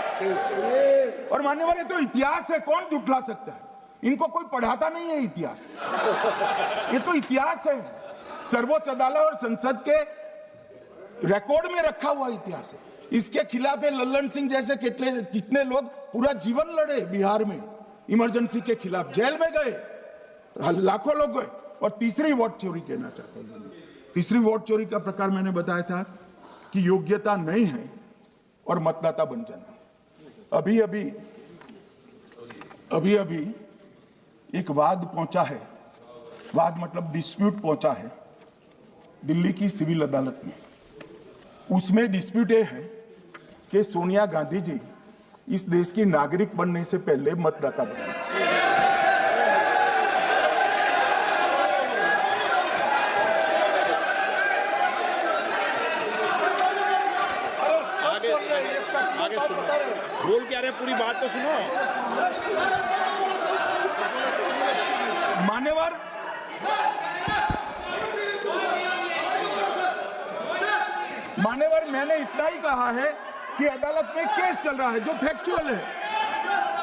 और मान्यवर, ये तो इतिहास है, कौन झुठला सकता है? इनको कोई पढ़ाता नहीं है इतिहास, ये तो इतिहास है, सर्वोच्च अदालत और संसद के रिकॉर्ड में रखा हुआ इतिहास है। इसके खिलाफ लल्लन सिंह जैसे कितने लोग पूरा जीवन लड़े बिहार में, इमरजेंसी के खिलाफ जेल में गए, लाखों लोग गए। और तीसरी वोट चोरी कहना चाहता हूं, तीसरी वोट चोरी का प्रकार मैंने बताया था कि योग्यता नहीं है और मतदाता बन जाना। अभी अभी एक वाद पहुंचा है, वाद मतलब डिस्प्यूट पहुंचा है दिल्ली की सिविल अदालत में। उसमें डिस्प्यूट ये है कि सोनिया गांधी जी इस देश की नागरिक बनने से पहले मतदाता बने। आगे सुनो, बोल क्या रहे, पूरी बात तो सुनो। मान्यवर, मैंने इतना ही कहा है कि अदालत में केस चल रहा है जो फैक्चुअल है।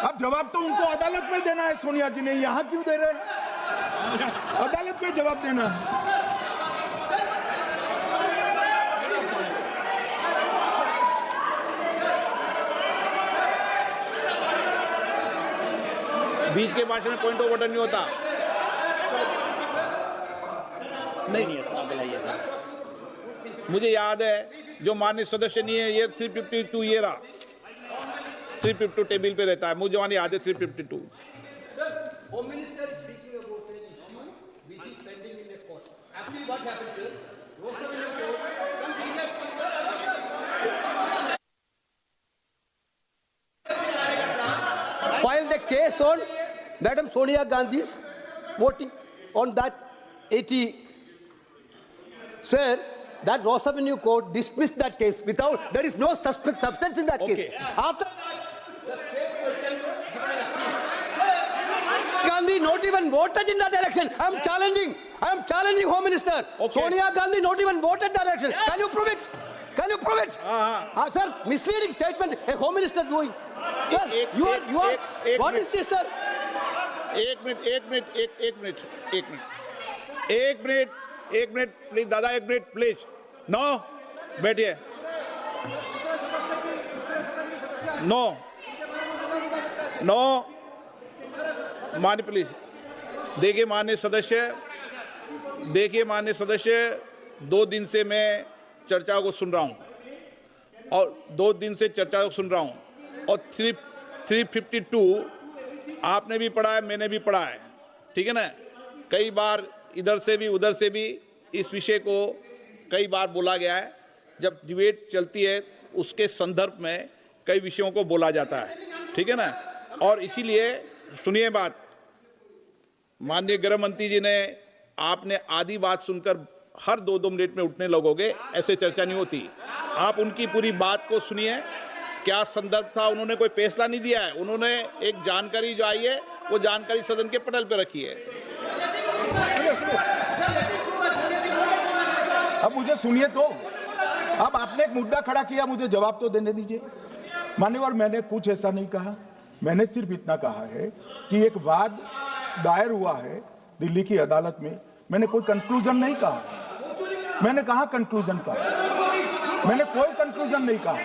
अब जवाब तो उनको अदालत में देना है, सोनिया जी ने यहां क्यों दे रहे हैं? अदालत में जवाब देना है। बीच के भाषण में पॉइंट ऑफ ऑर्डर नहीं होता। नहीं है सर, बुलाइए सर। मुझे याद है जो माननीय सदस्य नहीं है, ये 352 ये रहा, 352 टेबल पे रहता है, मुझे जवान याद है 352। Home Minister is speaking about an issue which is pending in the court. Actually, what happens is, Rosavina court, some filed a case on Madam Sonia Gandhi's voting on that 80. Sir, that Ross Avenue court dismissed that case without, there is no substance in that case. After that, Gandhi not even voted in that election. I am challenging Home Minister. Okay. Sonia Gandhi not even voted that election. Can you prove it? Can you prove it? Sir, misleading statement a Home Minister doing. Sir, you are. What is this, sir? एक minute please दादा, एक minute please. No, बैठिए। No मान्य please. देखिए माननीय सदस्य, 2 दिन से मैं चर्चा को सुन रहा हूं और 2 दिन से चर्चा को सुन रहा हूं और 352 आपने भी पढ़ा है, मैंने भी पढ़ा है, ठीक है ना। कई बार इधर से भी उधर से भी इस विषय को कई बार बोला गया है। जब डिबेट चलती है उसके संदर्भ में कई विषयों को बोला जाता है, ठीक है ना। और इसीलिए सुनिए बात, माननीय गृह मंत्री जी ने, आपने आधी बात सुनकर हर 2-2 मिनट में उठने लगोगे, ऐसे चर्चा नहीं होती। आप उनकी पूरी बात को सुनिए, क्या संदर्भ था, उन्होंने कोई फैसला नहीं दिया है, उन्होंने एक जानकारी जो आई है वो जानकारी सदन के पटल पर रखी है। अब मुझे सुनिए तो, अब आपने एक मुद्दा खड़ा किया, मुझे जवाब तो देने दीजिए। मान्यवर, मैंने कुछ ऐसा नहीं कहा, मैंने सिर्फ इतना कहा है कि एक वाद दायर हुआ है दिल्ली की अदालत में, मैंने कोई कंक्लूजन नहीं कहा। मैंने कहा कंक्लूजन का, मैंने कोई कंक्लूजन नहीं कहा।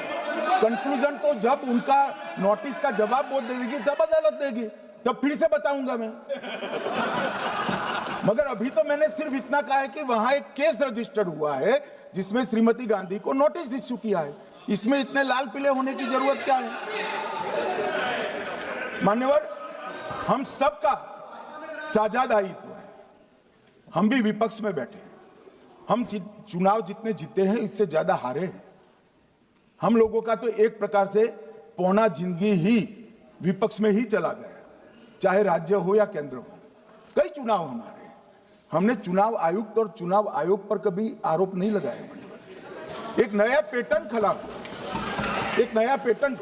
कंक्लूजन तो जब उनका नोटिस का जवाब वो दे देगी तब अदालत देगी, तब फिर से बताऊंगा मैं। मगर अभी तो मैंने सिर्फ इतना कहा है कि वहां एक केस रजिस्टर्ड हुआ है जिसमें श्रीमती गांधी को नोटिस इश्यू किया है। इसमें इतने लाल पीले होने की जरूरत क्या है? मान्यवर, हम सबका साझा दायित्व है, हम भी विपक्ष में बैठे, हम चुनाव जितने जीते हैं इससे ज्यादा हारे हैं। हम लोगों का तो एक प्रकार से पौना जिंदगी ही विपक्ष में ही चला गया, चाहे राज्य हो या केंद्र हो। कई चुनाव हमारे, हमने चुनाव आयुक्त और चुनाव आयोग पर कभी आरोप नहीं लगाया। एक नया पैटर्न खड़ा हुआ, एक नया पैटर्न।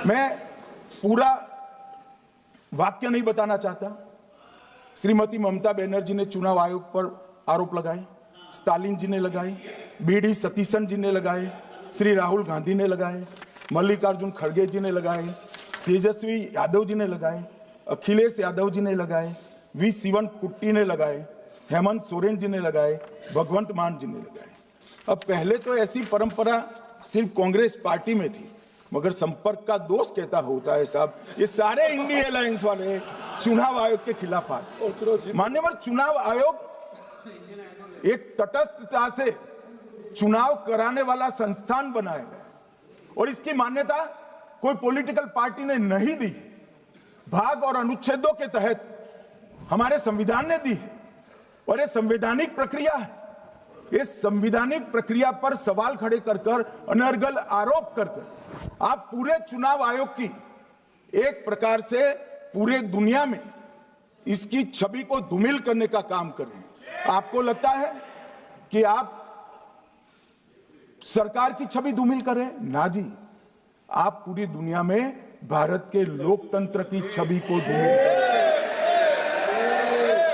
मैं पूरा वाक्य नहीं बताना चाहता। श्रीमती ममता बनर्जी ने चुनाव आयोग पर आरोप लगाए, स्टालिन जी ने लगाए, बीडी सतीशन जी ने लगाए, श्री राहुल गांधी ने लगाए, मल्लिकार्जुन खड़गे जी ने लगाए, तेजस्वी यादव जी ने लगाए, अखिलेश यादव जी ने लगाए, वी शिवन कुट्टी ने लगाए, हेमंत सोरेन जी ने लगाए, भगवंत मान जी ने लगाए। अब पहले तो ऐसी परंपरा सिर्फ कांग्रेस पार्टी में थी, मगर संपर्क का दोष कहता होता है साहब, ये सारे इंडिया अलायंस वाले चुनाव आयोग के खिलाफ आए। मान्यवर, चुनाव आयोग एक तटस्थता से चुनाव कराने वाला संस्थान बनाया गया और इसकी मान्यता कोई पॉलिटिकल पार्टी ने नहीं दी। भाग और अनुच्छेदों के तहत हमारे संविधान ने दी और ये संवैधानिक प्रक्रिया है। इस संवैधानिक प्रक्रिया पर सवाल खड़े कर अनर्गल आरोप कर आप पूरे चुनाव आयोग की एक प्रकार से पूरे दुनिया में इसकी छवि को धूमिल करने का काम कर रहे हैं। आपको लगता है कि आप सरकार की छवि धूमिल करें? ना जी, आप पूरी दुनिया में भारत के लोकतंत्र की छवि को धूमिल करें।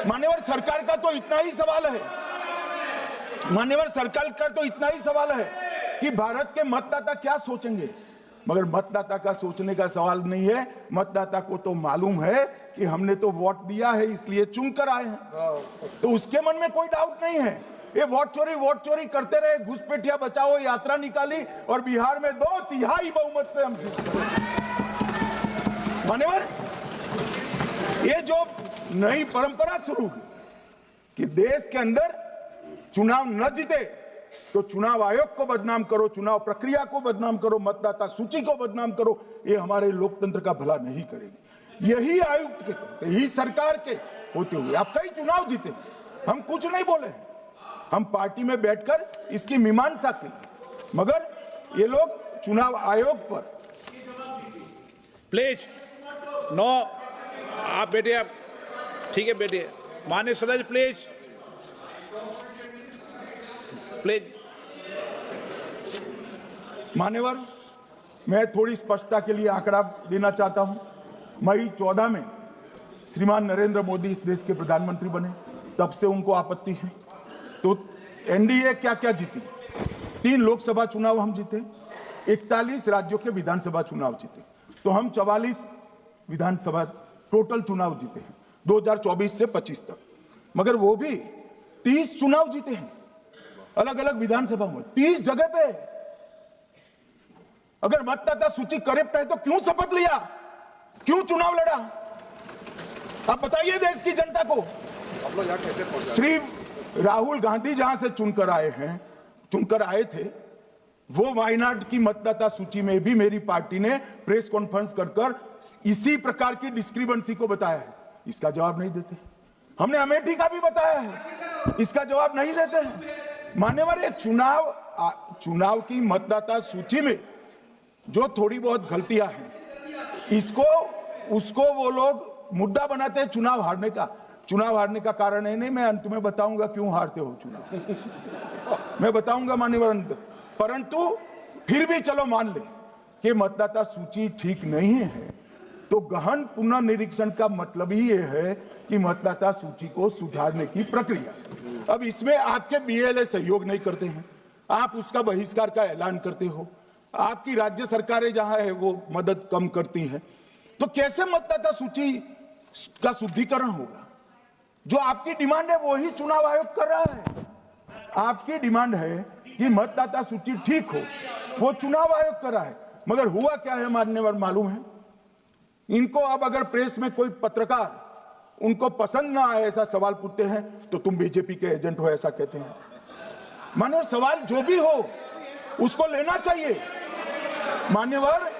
मान्यवर, सरकार का तो इतना ही सवाल है, मान्यवर सरकार का तो इतना ही सवाल है कि भारत के मतदाता क्या सोचेंगे। मगर मतदाता का सोचने का सवाल नहीं है, मतदाता को तो मालूम है कि हमने तो वोट दिया है इसलिए चुनकर आए हैं, तो उसके मन में कोई डाउट नहीं है। ये वोट चोरी करते रहे, घुसपैठिया बचाओ यात्रा निकाली और बिहार में 2/3 बहुमत से हम जीते। मान्यवर, ये जो नई परंपरा शुरू हुई कि देश के अंदर चुनाव न जीते तो चुनाव आयोग को बदनाम करो, चुनाव प्रक्रिया को बदनाम करो, मतदाता सूची को बदनाम करो, ये हमारे लोकतंत्र का भला नहीं करेगी। यही आयुक्त के, यही सरकार के होते हुए आप कई चुनाव जीते, हम कुछ नहीं बोले, हम पार्टी में बैठकर इसकी मीमांसा की, मगर ये लोग चुनाव आयोग पर। प्लीज नो, आप बैठिए, आप ठीक है बैठिए। माननीय सदस्य प्लीज प्लीज। मान्यवर, मैं थोड़ी स्पष्टता के लिए आंकड़ा देना चाहता हूं। मई 14 में श्रीमान नरेंद्र मोदी इस देश के प्रधानमंत्री बने तब से उनको आपत्ति है। तो एनडीए क्या क्या जीती, 3 लोकसभा चुनाव हम जीते, 41 राज्यों के विधानसभा चुनाव जीते, तो हम 44 विधानसभा टोटल चुनाव जीते हैं 2024 से 25 तक। मगर वो भी 30 चुनाव जीते हैं अलग अलग विधानसभा में, 30 जगह पे। अगर मतदाता सूची करेक्ट है तो क्यों शपथ लिया, क्यों चुनाव लड़ा? आप बताइए देश की जनता को। श्री राहुल गांधी जहां से चुनकर आए थे, वो वायनाड की मतदाता सूची में भी मेरी पार्टी ने प्रेस कॉन्फ्रेंस कर इसी प्रकार की डिस्क्रिपेंसी को बताया है। इसका जवाब नहीं देते। हमने अमेठी का भी बताया है, इसका जवाब नहीं देते हैं। मान्यवर, ये चुनाव की मतदाता सूची में जो थोड़ी बहुत गलतियां हैं, उसको वो लोग मुद्दा बनाते हैं चुनाव हारने का। चुनाव हारने का कारण है नहीं, मैं अंत में बताऊंगा क्यों हारते हो चुनाव, मैं बताऊंगा मान्यवर अंत। परंतु फिर भी चलो मान ले कि मतदाता सूची ठीक नहीं है, तो गहन पुनर्निरीक्षण का मतलब ही ये है कि मतदाता सूची को सुधारने की प्रक्रिया। अब इसमें आपके बीएलए सहयोग नहीं करते हैं, आप उसका बहिष्कार का ऐलान करते हो, आपकी राज्य सरकारें जहां है वो मदद कम करती हैं, तो कैसे मतदाता सूची का शुद्धिकरण होगा? जो आपकी डिमांड है वो ही चुनाव आयोग कर रहा है। आपकी डिमांड है कि मतदाता सूची ठीक हो, वो चुनाव आयोग कर रहा है। मगर हुआ क्या है मान्यवर मालूम है? इनको अब अगर प्रेस में कोई पत्रकार उनको पसंद ना आए ऐसा सवाल पूछते हैं तो तुम बीजेपी के एजेंट हो ऐसा कहते हैं। मान्यवर, सवाल जो भी हो उसको लेना चाहिए। मान्यवर,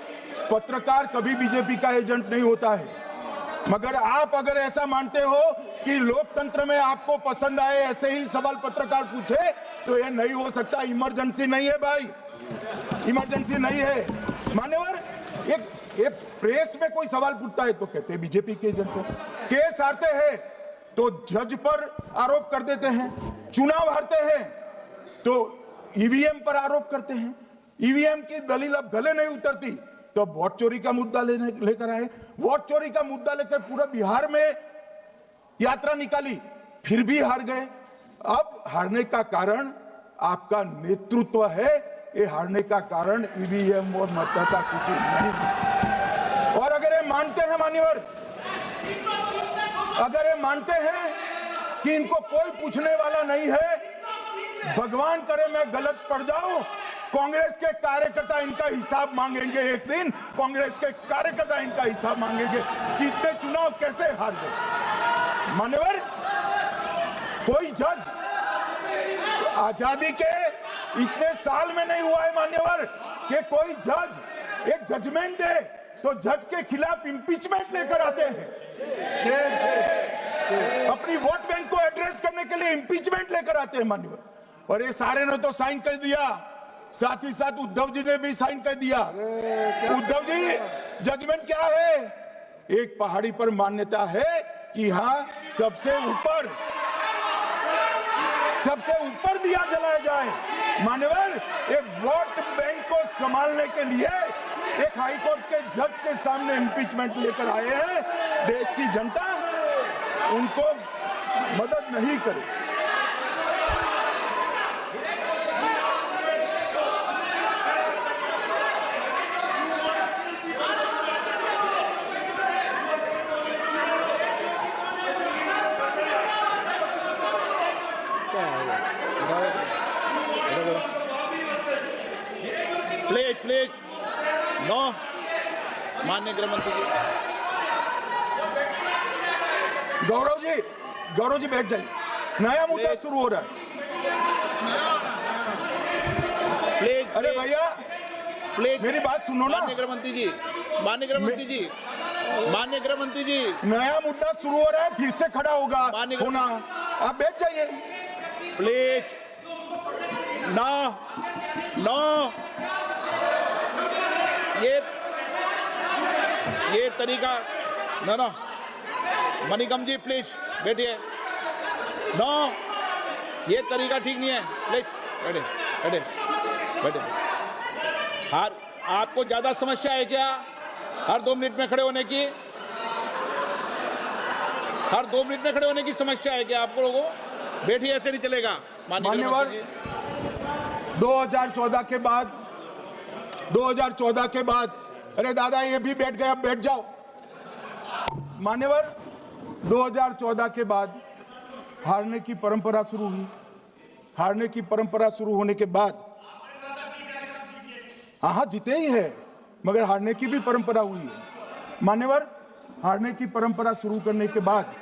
पत्रकार कभी बीजेपी का एजेंट नहीं होता है। मगर आप अगर ऐसा मानते हो कि लोकतंत्र में आपको पसंद आए ऐसे ही सवाल पत्रकार पूछे, तो ये नहीं हो सकता। इमरजेंसी नहीं है भाई, इमरजेंसी नहीं है। मान्यवर, एक प्रेस में कोई सवाल पूछता है तो कहते हैं बीजेपी के एजेंट हो, केस हारते हैं तो जज पर आरोप कर देते हैं, चुनाव हारते हैं तो ईवीएम पर आरोप करते हैं, ईवीएम की दलील अब गले नहीं उतरती तो वोट चोरी का मुद्दा लेकर आए, वोट चोरी का मुद्दा लेकर पूरा बिहार में यात्रा निकाली, फिर भी हार गए। अब हारने का कारण आपका नेतृत्व है, ये हारने का कारण ईवीएम और मतदाता सूची नहीं। और अगर ये मानते हैं मान्यवर, अगर ये मानते हैं कि इनको कोई पूछने वाला नहीं है, भगवान करे मैं गलत पड़ जाऊं, कांग्रेस के कार्यकर्ता इनका हिसाब मांगेंगे। एक दिन कांग्रेस के कार्यकर्ता इनका हिसाब मांगेंगे कि इतने चुनाव कैसे हार गए। मान्यवर, कोई जज आजादी के इतने साल में नहीं हुआ है मान्यवर कि कोई जज एक जजमेंट दे तो जज के खिलाफ इंपीचमेंट लेकर आते हैं। अपनी वोट बैंक को एड्रेस करने के लिए इंपीचमेंट लेकर आते हैं मान्यवर। और ये सारे ने तो साइन कर दिया, साथ ही साथ उद्धव जी ने भी साइन कर दिया। उद्धव जी, जजमेंट क्या है? एक पहाड़ी पर मान्यता है कि हाँ सबसे ऊपर दिया जलाया जाए। मान्यवर, एक वोट बैंक को संभालने के लिए एक हाईकोर्ट के जज के सामने इंपीचमेंट लेकर आए हैं। देश की जनता उनको मदद नहीं करे। प्लीज नो, माननीय गृह मंत्री जी। गौरव जी बैठ जाइए, नया मुद्दा शुरू हो रहा है। प्लीज, अरे भैया प्लीज मेरी बात सुनो ना। माननीय गृह मंत्री जी, माननीय गृह मंत्री जी, माननीय गृह मंत्री जी, नया मुद्दा शुरू हो रहा है, फिर से खड़ा होगा होना, आप बैठ जाइए प्लीज। नो नो, ये तरीका ना, मणिकम जी प्लीज बैठिए। नो, ये तरीका ठीक नहीं है। प्लीज बैठे। हर आपको ज्यादा समस्या है क्या हर 2 मिनट में खड़े होने की? हर 2 मिनट में खड़े होने की समस्या है क्या आपको लोगों को? बैठिए, ऐसे नहीं चलेगा। मान्यवर, 2014 के बाद अरे दादा ये भी बैठ गए, अब बैठ जाओ। मान्यवर, 2014 के बाद हारने की परंपरा शुरू हुई। हारने की परंपरा शुरू होने के बाद हाँ जीते ही है, मगर हारने की भी परंपरा हुई है। मान्यवर, हारने की परंपरा शुरू करने के बाद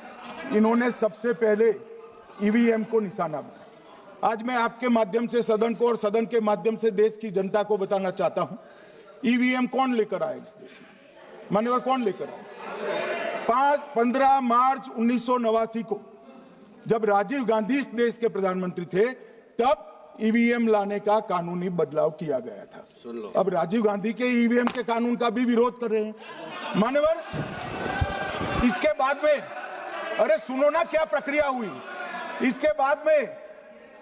इन्होंने सबसे पहले ईवीएम को निशाना बनाया। आज मैं आपके माध्यम से सदन को और सदन के माध्यम से देश की जनता को बताना चाहता हूं, ईवीएम कौन लेकर आया इस देश में? मान्यवर, कौन लेकर आया? 15 मार्च 1989 को जब राजीव गांधी इस देश के प्रधानमंत्री थे, तब ईवीएम लाने का कानूनी बदलाव किया गया था। अब राजीव गांधी के ईवीएम के कानून का भी विरोध कर रहे हैं। मान्यवर, इसके बाद में अरे सुनो ना क्या प्रक्रिया हुई। इसके बाद में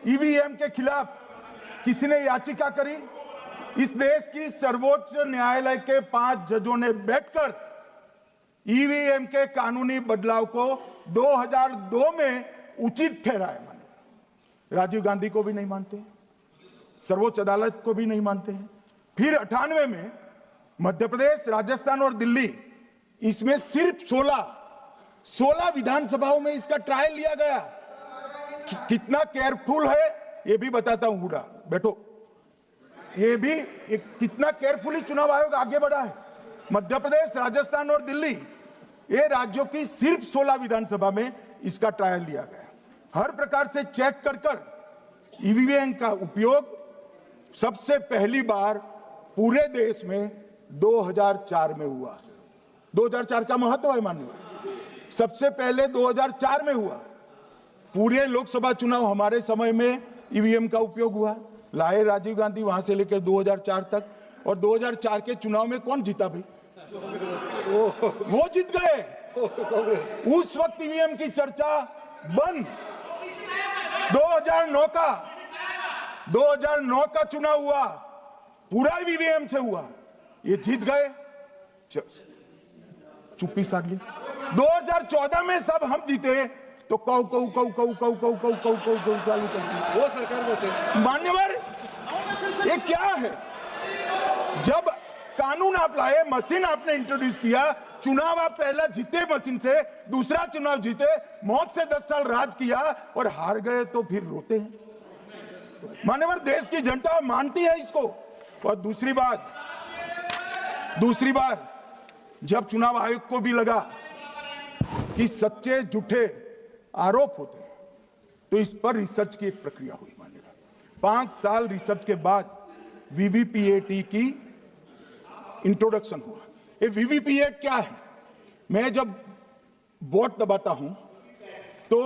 ईवीएम के खिलाफ किसी ने याचिका करी। इस देश की सर्वोच्च न्यायालय के 5 जजों ने बैठकर ईवीएम के कानूनी बदलाव को 2002 में उचित ठहराया। माने राजीव गांधी को भी नहीं मानते, सर्वोच्च अदालत को भी नहीं मानते हैं। फिर 98 में मध्य प्रदेश, राजस्थान और दिल्ली, इसमें सिर्फ 16 विधानसभाओं में इसका ट्रायल लिया गया। कितना केयरफुल है ये भी बताता हूं। हुडा बैठो, ये भी कितना केयरफुली चुनाव आयोग आगे बढ़ा है। मध्य प्रदेश, राजस्थान और दिल्ली, ये राज्यों की सिर्फ 16 विधानसभा में इसका ट्रायल लिया गया। हर प्रकार से चेक कर ईवीएम का उपयोग सबसे पहली बार पूरे देश में 2004 में हुआ। 2004 का महत्व है माननीय, सबसे पहले 2004 में हुआ। पूरे लोकसभा चुनाव हमारे समय में ईवीएम का उपयोग हुआ, लाए राजीव गांधी, वहां से लेकर 2004 तक। और 2004 के चुनाव में कौन जीता भाई? वो जीत गए। उस वक्त ईवीएम की चर्चा बंद। 2009 का चुनाव हुआ, पूरा ईवीएम से हुआ, ये जीत गए। चुप्पी साध ली। 2014 में सब हम जीते तो कौ चालू कर दी वो सरकार में थे। मान्यवर, ये क्या है? जब कानून आप लाए, मशीन आपने इंट्रोड्यूस किया, चुनाव आप पहला जीते मशीन से, दूसरा चुनाव जीते, मौत से 10 साल राज किया और हार गए तो फिर रोते हैं। मान्यवर, देश की जनता मानती है इसको। और दूसरी बात, जब चुनाव आयोग को भी लगा कि सच्चे झूठे आरोप होते हैं, तो इस पर रिसर्च की एक प्रक्रिया हुई। मानिएगा 5 साल रिसर्च के बाद वीवीपीएटी की इंट्रोडक्शन हुआ। ये वीवीपीएटी क्या है? मैं जब वोट दबाता हूं तो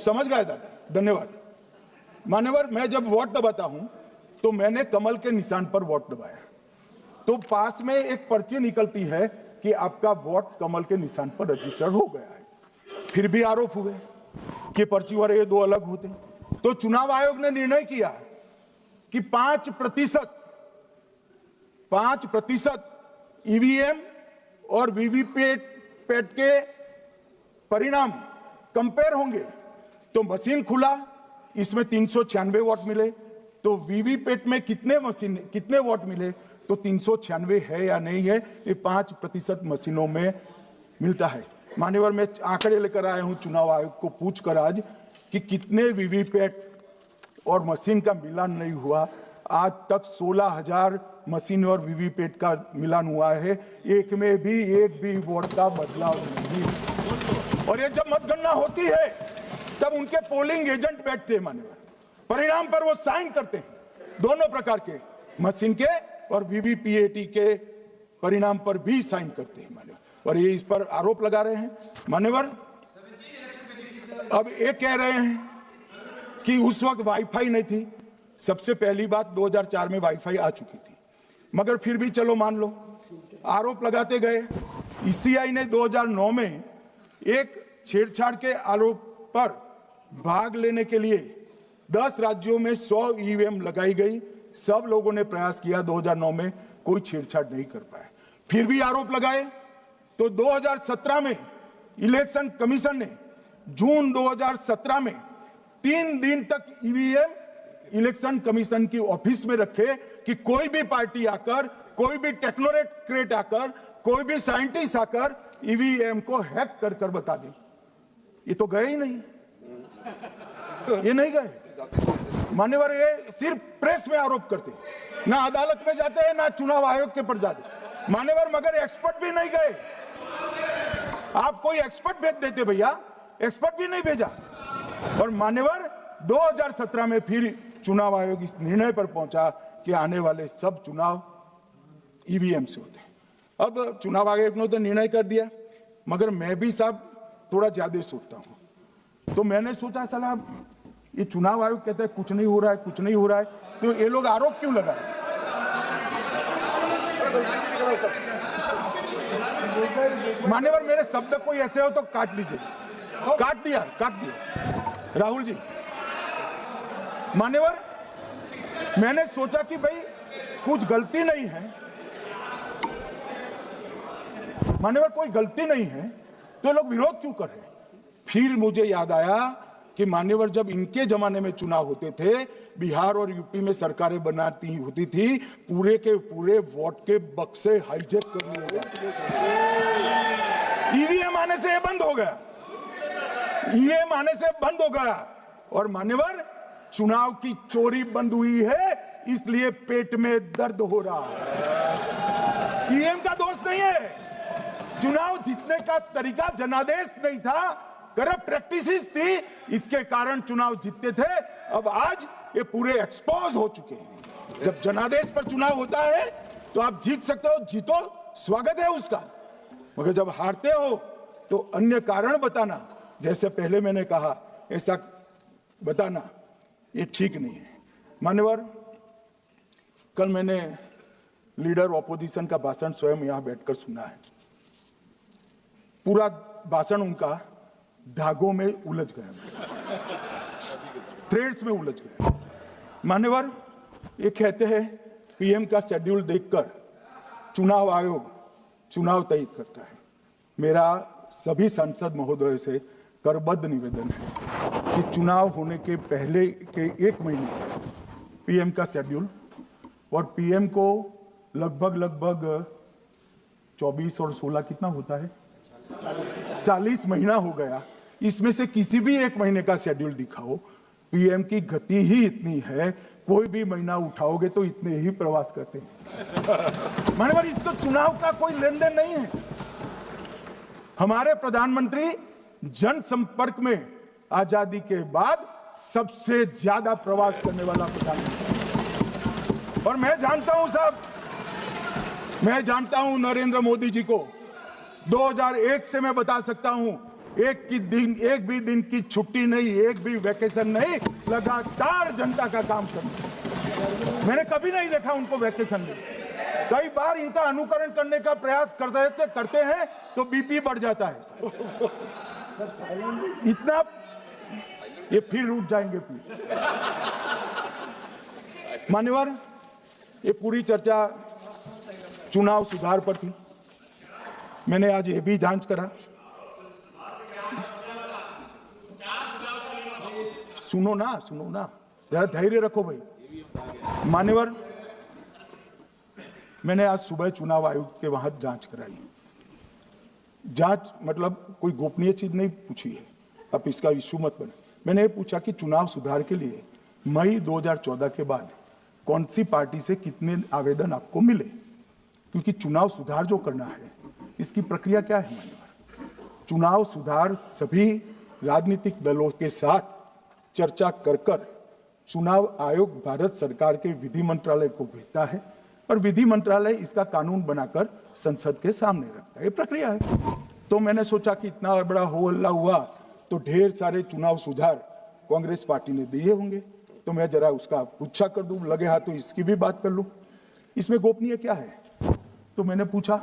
समझ गए दादा, धन्यवाद। मान्यवर, मैं जब वोट दबाता हूं तो मैंने कमल के निशान पर वोट दबाया, तो पास में एक पर्ची निकलती है कि आपका वोट कमल के निशान पर रजिस्टर हो गया है। फिर भी आरोप हुए कि पर्ची वाले ये 2 अलग होते। तो चुनाव आयोग ने निर्णय किया कि 5% ईवीएम और वीवीपैट के परिणाम कंपेयर होंगे। तो मशीन खुला, इसमें 396 वोट मिले, तो वीवीपैट में कितने वोट मिले, तो 396 है या नहीं है, ये 5% मशीनों में मिलता है। मान्यवर, मैं आंकड़े लेकर आया हूं चुनाव आयोग को पूछकर आज कि कितने वीवीपैट और मशीन का मिलान नहीं हुआ। आज तक 16,000 मशीन और वीवीपैट का मिलान हुआ है, एक में भी एक भी वोट का बदलाव नहीं। और ये जब मतगणना होती है तब उनके पोलिंग एजेंट बैठते हैं मान्यवर, परिणाम पर वो साइन करते हैं, दोनों प्रकार के, मशीन के और वीवीपीएटी के परिणाम पर भी साइन करते हैं मान्यवर। और ये इस पर आरोप लगा रहे हैं मान्यवर। अब ये कह रहे हैं कि उस वक्त वाईफाई नहीं थी। सबसे पहली बात, 2004 में वाईफाई आ चुकी थी, मगर फिर भी चलो मान लो, आरोप लगाते गए। ईसीआई ने 2009 में एक छेड़छाड़ के आरोप पर भाग लेने के लिए 10 राज्यों में 100 ईवीएम लगाई गई। सब लोगों ने प्रयास किया, 2009 में कोई छेड़छाड़ नहीं कर पाए। फिर भी आरोप लगाए तो 2017 में इलेक्शन कमीशन ने जून 2017 में 3 दिन तक ईवीएम इलेक्शन कमीशन की ऑफिस में रखे कि कोई भी पार्टी आकर, कोई भी टेक्नोक्रेट आकर, कोई भी साइंटिस्ट आकर ईवीएम को हैक कर कर बता दे। ये तो गए ही नहीं, ये नहीं गए। मान्यवर, ये सिर्फ प्रेस में आरोप करते, ना अदालत में जाते हैं, ना चुनाव आयोग के पर जाते मान्यवर, मगर एक्सपर्ट भी नहीं गए। आप कोई एक्सपर्ट भेज देते भैया, एक्सपर्ट भी नहीं भेजा। और मान्यवर 2017 में फिर चुनाव आयोग इस निर्णय पर पहुंचा कि आने वाले सब चुनाव ईवीएम से होते हैं। अब चुनाव आयोग ने तो निर्णय कर दिया, मगर मैं भी साहब थोड़ा ज्यादा सोचता हूं। तो मैंने सोचा साला ये चुनाव आयोग कहता है कुछ नहीं हो रहा है, कुछ नहीं हो रहा है, तो ये लोग आरोप क्यों लगा रहे? मान्यवर, मेरे शब्द कोई ऐसे हो तो काट दीजिए। काट दिया राहुल जी। मान्यवर, मैंने सोचा कि भाई कुछ गलती नहीं है, मान्यवर कोई गलती नहीं है, तो लोग विरोध क्यों कर रहे हैं? फिर मुझे याद आया कि मान्यवर जब इनके जमाने में चुनाव होते थे, बिहार और यूपी में सरकारें बनाती होती थी, पूरे के पूरे वोट के बक्से हाईजैक कर लिए गए। ईवीएम आने से बंद हो गया, ईवीएम आने से बंद हो गया। और मान्यवर चुनाव की चोरी बंद हुई है, इसलिए पेट में दर्द हो रहा है। ईवीएम का दोष नहीं है, चुनाव जीतने का तरीका जनादेश नहीं था, करप्ट प्रैक्टिसेस थी, इसके कारण चुनाव जीतते थे। अब आज ये पूरे एक्सपोज हो चुके हैं। जब जनादेश पर चुनाव होता है तो आप जीत सकते हो, जीतो, स्वागत है उसका, मगर जब हारते हो तो अन्य कारण बताना, जैसे पहले मैंने कहा, ऐसा बताना ये ठीक नहीं है। मान्यवर, कल मैंने लीडर ऑपोजिशन का भाषण स्वयं यहां बैठकर सुना है। पूरा भाषण उनका धागों में उलझ गया, थ्रेड्स में उलझ गया। मान्यवर, ये कहते हैं पीएम का शेड्यूल देखकर चुनाव आयोग चुनाव तय करता है। मेरा सभी सांसद महोदय से करबद्ध निवेदन है कि चुनाव होने के पहले के 1 महीने पीएम का शेड्यूल, और पीएम को लगभग 24 और 16 कितना होता है, 40 महीना हो गया। इसमें से किसी भी 1 महीने का शेड्यूल दिखाओ। पीएम की गति ही इतनी है, कोई भी महीना उठाओगे तो इतने ही प्रवास करते हैं। मानवर, इसको चुनाव का कोई लेन देन नहीं है। हमारे प्रधानमंत्री जनसंपर्क में आजादी के बाद सबसे ज्यादा प्रवास करने वाला प्रधानमंत्री। और मैं जानता हूं साहब, मैं जानता हूं नरेंद्र मोदी जी को 2001 से मैं बता सकता हूं, एक भी दिन की छुट्टी नहीं, एक भी वैकेशन नहीं, लगातार जनता का काम करना। मैंने कभी नहीं देखा उनको वैकेशन में। कई बार इनका अनुकरण करने का प्रयास करते हैं तो बीपी बढ़ जाता है इतना, ये फिर उठ जाएंगे प्लीज। मान्यवर, ये पूरी चर्चा चुनाव सुधार पर थी। मैंने आज ये भी जांच करा, सुनो ना, जरा धैर्य रखो भाई। मान्यवर, मैंने आज सुबह चुनाव आयोग के वहां जांच कराई। जांच मतलब कोई गोपनीय चीज नहीं पूछी है, अब इसका इश्यू मत बने। मैंने ये पूछा कि चुनाव सुधार के लिए मई 2014 के बाद कौन सी पार्टी से कितने आवेदन आपको मिले, क्योंकि चुनाव सुधार जो करना है इसकी प्रक्रिया क्या है। चुनाव सुधार सभी राजनीतिक दलों के साथ चर्चा कर चुनाव आयोग भारत सरकार के विधि मंत्रालय को भेजता है और विधि मंत्रालय इसका कानून बनाकर संसद के सामने रखता है। ये प्रक्रिया है। तो मैंने सोचा कि इतना बड़ा हो हल्ला हुआ तो ढेर सारे चुनाव सुधार कांग्रेस पार्टी ने दिए होंगे, तो मैं जरा उसका पुच्छा कर दूं, लगे हाथ तो इसकी भी बात कर लूं, इसमें गोपनीय क्या है। तो मैंने पूछा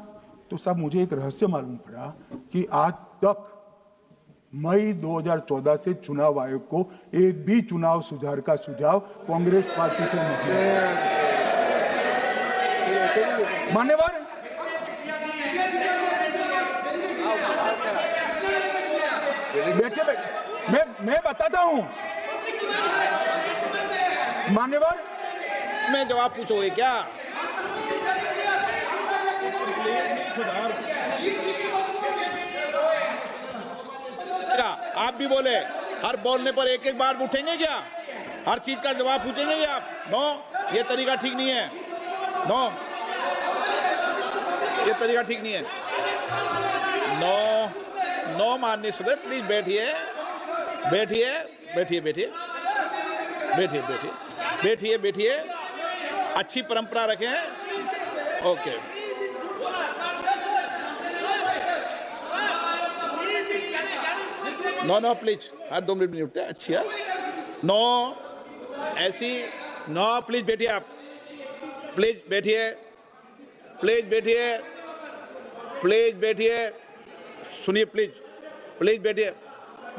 तो साहब मुझे एक रहस्य मालूम पड़ा कि आज तक मई 2014 से चुनाव आयोग को एक भी चुनाव सुधार का सुझाव कांग्रेस पार्टी से नहीं मिला। मान्यवर, बैठे मैं बताता हूं मान्यवर। मैं जवाब पूछोगे क्या? क्या आप भी बोले हर बोलने पर एक एक बार उठेंगे क्या? हर चीज का जवाब पूछेंगे क्या आप? नो, ये तरीका ठीक नहीं है। नो, ये तरीका ठीक नहीं है। नो नो माननीय सदस्य, प्लीज बैठिए बैठिए बैठिए बैठिए बैठिए बैठिए बैठिए बैठिए अच्छी परंपरा रखें। ओके, नो नो प्लीज, हर 2 मिनट नहीं उठते। अच्छी है। नो, ऐसी नो, प्लीज बैठिए आप, प्लीज बैठिए, प्लीज बैठिए, प्लीज बैठिए, सुनिए प्लीज, प्लीज बैठिए।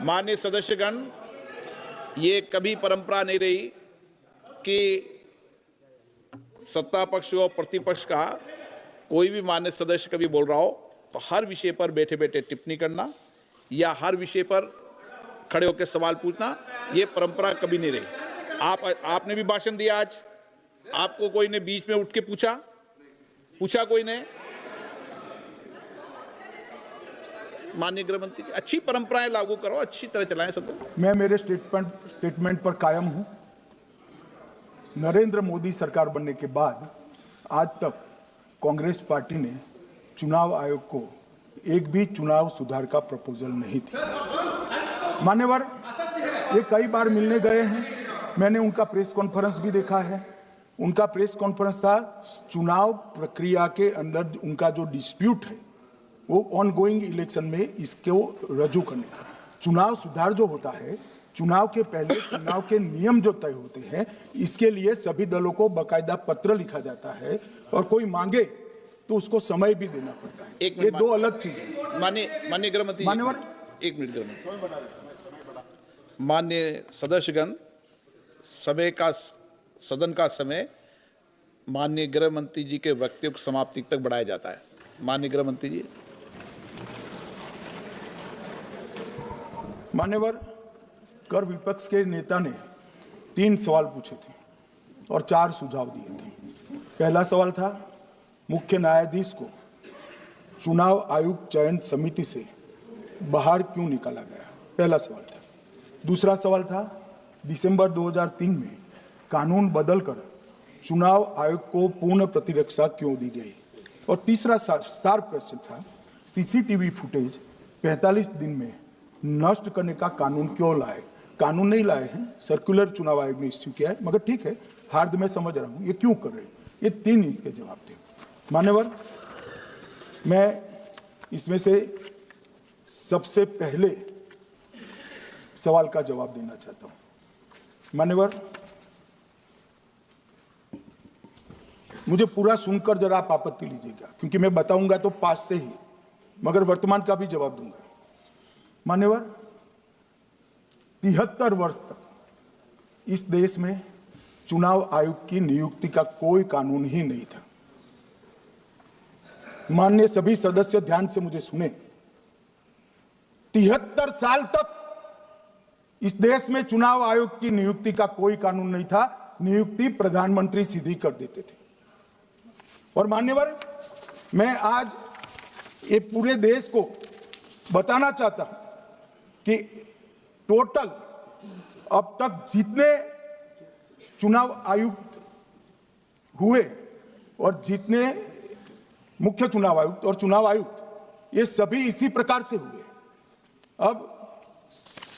माननीय सदस्यगण, ये कभी परंपरा नहीं रही कि सत्ता पक्ष और प्रतिपक्ष का कोई भी माननीय सदस्य कभी बोल रहा हो तो हर विषय पर बैठे बैठे टिप्पणी करना या हर विषय पर खड़े होकर सवाल पूछना, ये परंपरा कभी नहीं रही। आपने भी भाषण दिया आज, आपको कोई ने बीच में उठ के पूछा कोई ने? माननीय गृह मंत्री, अच्छी परंपराएं लागू करो, अच्छी तरह चलाएं सब। मैं मेरे स्टेटमेंट पर कायम हूं। नरेंद्र मोदी सरकार बनने के बाद आज तक कांग्रेस पार्टी ने चुनाव आयोग को एक भी चुनाव सुधार का प्रपोजल नहीं दिया। मान्यवर, ये कई बार मिलने गए हैं, मैंने उनका प्रेस कॉन्फ्रेंस भी देखा है। उनका प्रेस कॉन्फ्रेंस था चुनाव प्रक्रिया के अंदर उनका जो डिस्प्यूट है वो ऑनगोइंग इलेक्शन में इसको रजू करने का। चुनाव सुधार जो होता है, चुनाव के पहले चुनाव के नियम जो तय होते हैं, इसके लिए सभी दलों को बाकायदा पत्र लिखा जाता है और कोई मांगे तो उसको समय भी देना पड़ता है। ये दो अलग चीज है। माननीय गृह मंत्री, मान्यवर, 1 मिनट गृह मंत्री। माननीय सदस्यगण, सदन का समय माननीय गृह मंत्री जी के वक्तव्य की समाप्ति तक बढ़ाया जाता है। माननीय गृह मंत्री जी। मान्यवर, कर विपक्ष के नेता ने 3 सवाल पूछे थे और 4 सुझाव दिए थे। पहला सवाल था मुख्य न्यायाधीश को चुनाव आयोग चयन समिति से बाहर क्यों निकाला गया, पहला सवाल था। दूसरा सवाल था दिसंबर 2003 में कानून बदलकर चुनाव आयोग को पूर्ण प्रतिरक्षा क्यों दी गई। और तीसरा शार्प क्वेश्चन था सीसीटीवी फुटेज 45 दिन में नष्ट करने का कानून क्यों लाए। कानून नहीं लाए हैं, सर्कुलर चुनाव आयोग ने इश्यू किया है, मगर ठीक है, हार्द में समझ रहा हूं ये क्यों कर रहे हैं। ये 3 इसके जवाब थे। मान्यवर, मैं इसमें से सबसे पहले सवाल का जवाब देना चाहता हूं। मान्यवर, मुझे पूरा सुनकर जरा आप आपत्ति लीजिएगा, क्योंकि मैं बताऊंगा तो पास से ही, मगर वर्तमान का भी जवाब दूंगा। मान्यवर, 73 वर्ष तक इस देश में चुनाव आयोग की नियुक्ति का कोई कानून ही नहीं था। माननीय सभी सदस्य ध्यान से मुझे सुने, 73 साल तक इस देश में चुनाव आयोग की नियुक्ति का कोई कानून नहीं था। नियुक्ति प्रधानमंत्री सीधी कर देते थे। और मान्यवर, मैं आज ये पूरे देश को बताना चाहता हूं कि टोटल अब तक जितने चुनाव आयुक्त हुए और जितने मुख्य चुनाव आयुक्त और चुनाव आयुक्त, ये सभी इसी प्रकार से हुए।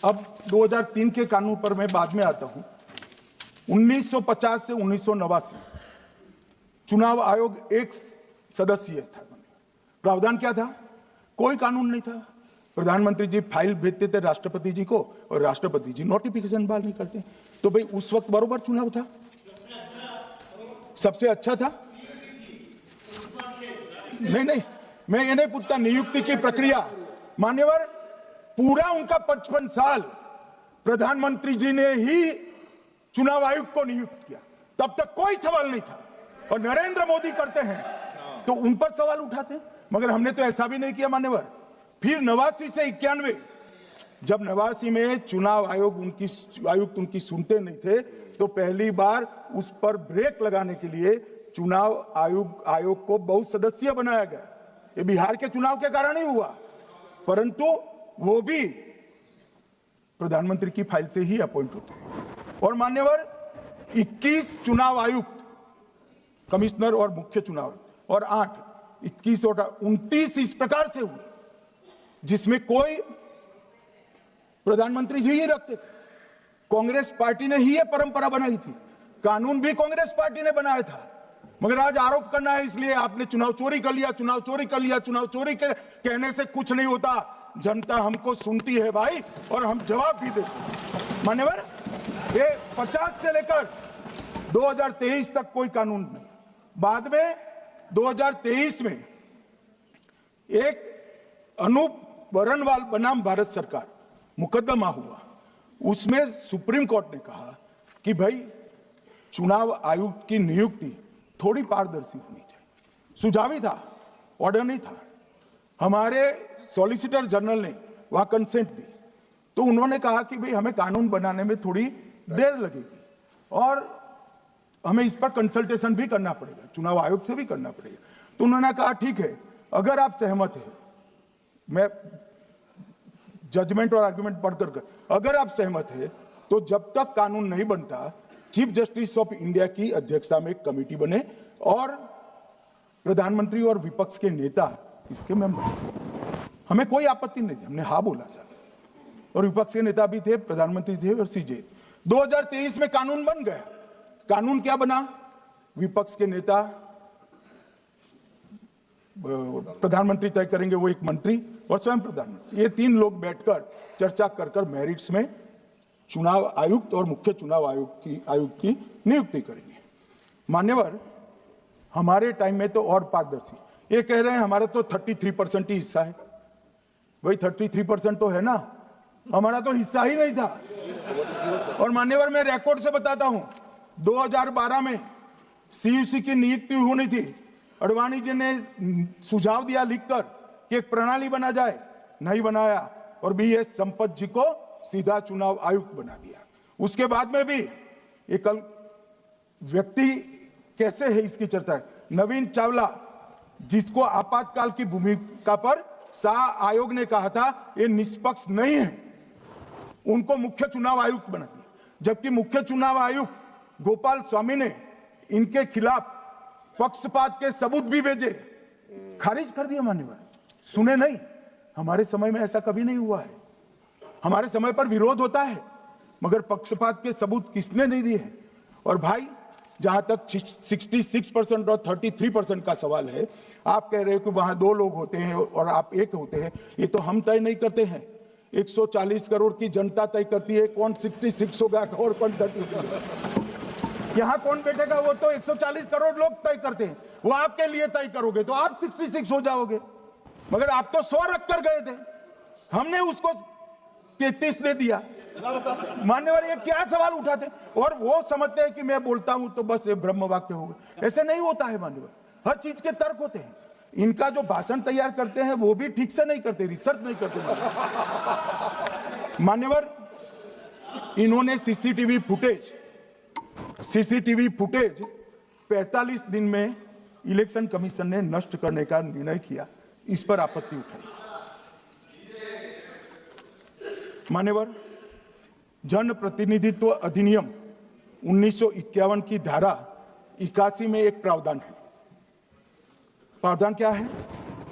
अब 2003 के कानून पर मैं बाद में आता हूं। 1950 से 1989 चुनाव आयोग एक सदस्यीय था। प्रावधान क्या था? कोई कानून नहीं था। प्रधानमंत्री जी फाइल भेजते थे राष्ट्रपति जी को और राष्ट्रपति जी नोटिफिकेशन बाहर नहीं करते। तो भाई उस वक्त बरोबर चुनाव था, सबसे अच्छा था। नहीं, मैं ये नहीं पूछता नियुक्ति की प्रक्रिया। मान्यवर, पूरा उनका 55 साल प्रधानमंत्री जी ने ही चुनाव आयुक्त को नियुक्त किया, तब तक कोई सवाल नहीं था। और नरेंद्र मोदी करते हैं तो उन पर सवाल उठाते हैं, मगर हमने तो ऐसा भी नहीं किया। मान्यवर, फिर 89 से 91 जब 89 में चुनाव आयुक्त उनकी सुनते नहीं थे, तो पहली बार उस पर ब्रेक लगाने के लिए चुनाव आयोग को बहुत सदस्यीय बनाया गया। ये बिहार के चुनाव के कारण ही हुआ, परंतु वो भी प्रधानमंत्री की फाइल से ही अपॉइंट होते हैं। और मान्यवर 21 चुनाव आयुक्त, कमिश्नर और मुख्य चुनाव, और 21 और 29 इस प्रकार से हुए जिसमें कोई प्रधानमंत्री जी ही रखते थे। कांग्रेस पार्टी ने ही ये परंपरा बनाई थी, कानून भी कांग्रेस पार्टी ने बनाया था। मगर आज आरोप करना है इसलिए आपने चुनाव चोरी कर लिया, चुनाव चोरी कर लिया, चुनाव चोरी कहने से कुछ नहीं होता। जनता हमको सुनती है भाई, और हम जवाब भी देते हैं। मान्यवर, ये 50 से लेकर 2023 तक कोई कानून नहीं। बाद में 2023 में एक अनूप बरनवाल बनाम भारत सरकार मुकदमा हुआ, उसमें सुप्रीम कोर्ट ने कहा कि भाई चुनाव आयुक्त की नियुक्ति थोड़ी पारदर्शी होनी चाहिए। सुझावी था, ऑर्डर नहीं था। हमारे सॉलिसिटर जनरल ने वहां कंसेंट दी, तो उन्होंने कहा कि भाई हमें कानून बनाने में थोड़ी देर लगेगी और हमें इस पर कंसल्टेशन भी करना पड़ेगा, चुनाव आयोग से भी करना पड़ेगा। तो उन्होंने कहा ठीक है, अगर आप सहमत हैं, मैं जजमेंट और आर्गुमेंट पढ़कर, अगर आप सहमत हैं तो जब तक कानून नहीं बनता, चीफ जस्टिस ऑफ इंडिया की अध्यक्षता में एक कमेटी बने और प्रधानमंत्री और विपक्ष के नेता इसके मेंबर। हमें कोई आपत्ति नहीं थी, हमने हाँ बोला सर, और विपक्ष के नेता भी थे, प्रधानमंत्री थे और सीजे। 2023 में कानून बन गया। कानून क्या बना? विपक्ष के नेता, प्रधानमंत्री तय करेंगे, वो एक मंत्री और स्वयं प्रधानमंत्री, ये 3 लोग बैठकर चर्चा कर मेरिट्स में चुनाव आयुक्त और मुख्य चुनाव आयुक्त की नियुक्ति करेंगे। मान्यवर, हमारे टाइम में तो और पारदर्शी, ये कह रहे हैं हमारा तो 33% ही हिस्सा है। भाई 33% तो है ना, हमारा तो हिस्सा ही नहीं था। और मान्यवर, मैं रिकॉर्ड से बताता हूं, 2012 में सीयूसी की नियुक्ति होनी थी, अडवाणी जी ने सुझाव दिया लिखकर कि एक प्रणाली बना जाए, नहीं बनाया और BS संपत जी को सीधा चुनाव आयुक्त बना दिया। उसके बाद में भी एक व्यक्ति कैसे है इसकी चर्चा है, नवीन चावला, जिसको आपातकाल की भूमिका पर शाह आयोग ने कहा था ये निष्पक्ष नहीं है, उनको मुख्य चुनाव आयुक्त बना दिया। जबकि मुख्य चुनाव आयुक्त गोपाल स्वामी ने इनके खिलाफ पक्षपात के सबूत भी भेजे, खारिज कर दिया। मान्यवर, सुने नहीं, हमारे समय में ऐसा कभी नहीं हुआ है। हमारे समय पर विरोध होता है, मगर पक्षपात के सबूत किसने नहीं दिए हैं। और भाई, जहां तक 66% और 33% का सवाल है, आप कह रहे हो कि वहां 2 लोग होते हैं और आप 1 होते हैं, ये तो हम तय नहीं करते हैं, 140 करोड़ की जनता तय करती है कौन 66 होगा और कौन 33। यहां कौन बैठेगा वो तो 140 करोड़ लोग तय करते हैं, वो आपके लिए तय करोगे तो आप 66 हो जाओगे। मगर आप तो 100 रख कर गए थे, हमने उसको 33 दे दिया। मान्यवर, ये क्या सवाल उठाते, और वो समझते हैं कि मैं बोलता हूं तो बस ये ब्रह्म वाक्य होगा। ऐसे नहीं होता है मान्यवर, हर चीज के तर्क होते हैं। इनका जो भाषण तैयार करते हैं वो भी ठीक से नहीं करते, रिसर्च नहीं करते। मान्यवर, इन्होंने सीसीटीवी फुटेज 45 दिन में इलेक्शन कमीशन ने नष्ट करने का निर्णय किया, इस पर आपत्ति उठाई। मान्यवर, जन प्रतिनिधित्व अधिनियम 1951 की धारा 81 में एक प्रावधान है। प्रावधान क्या है?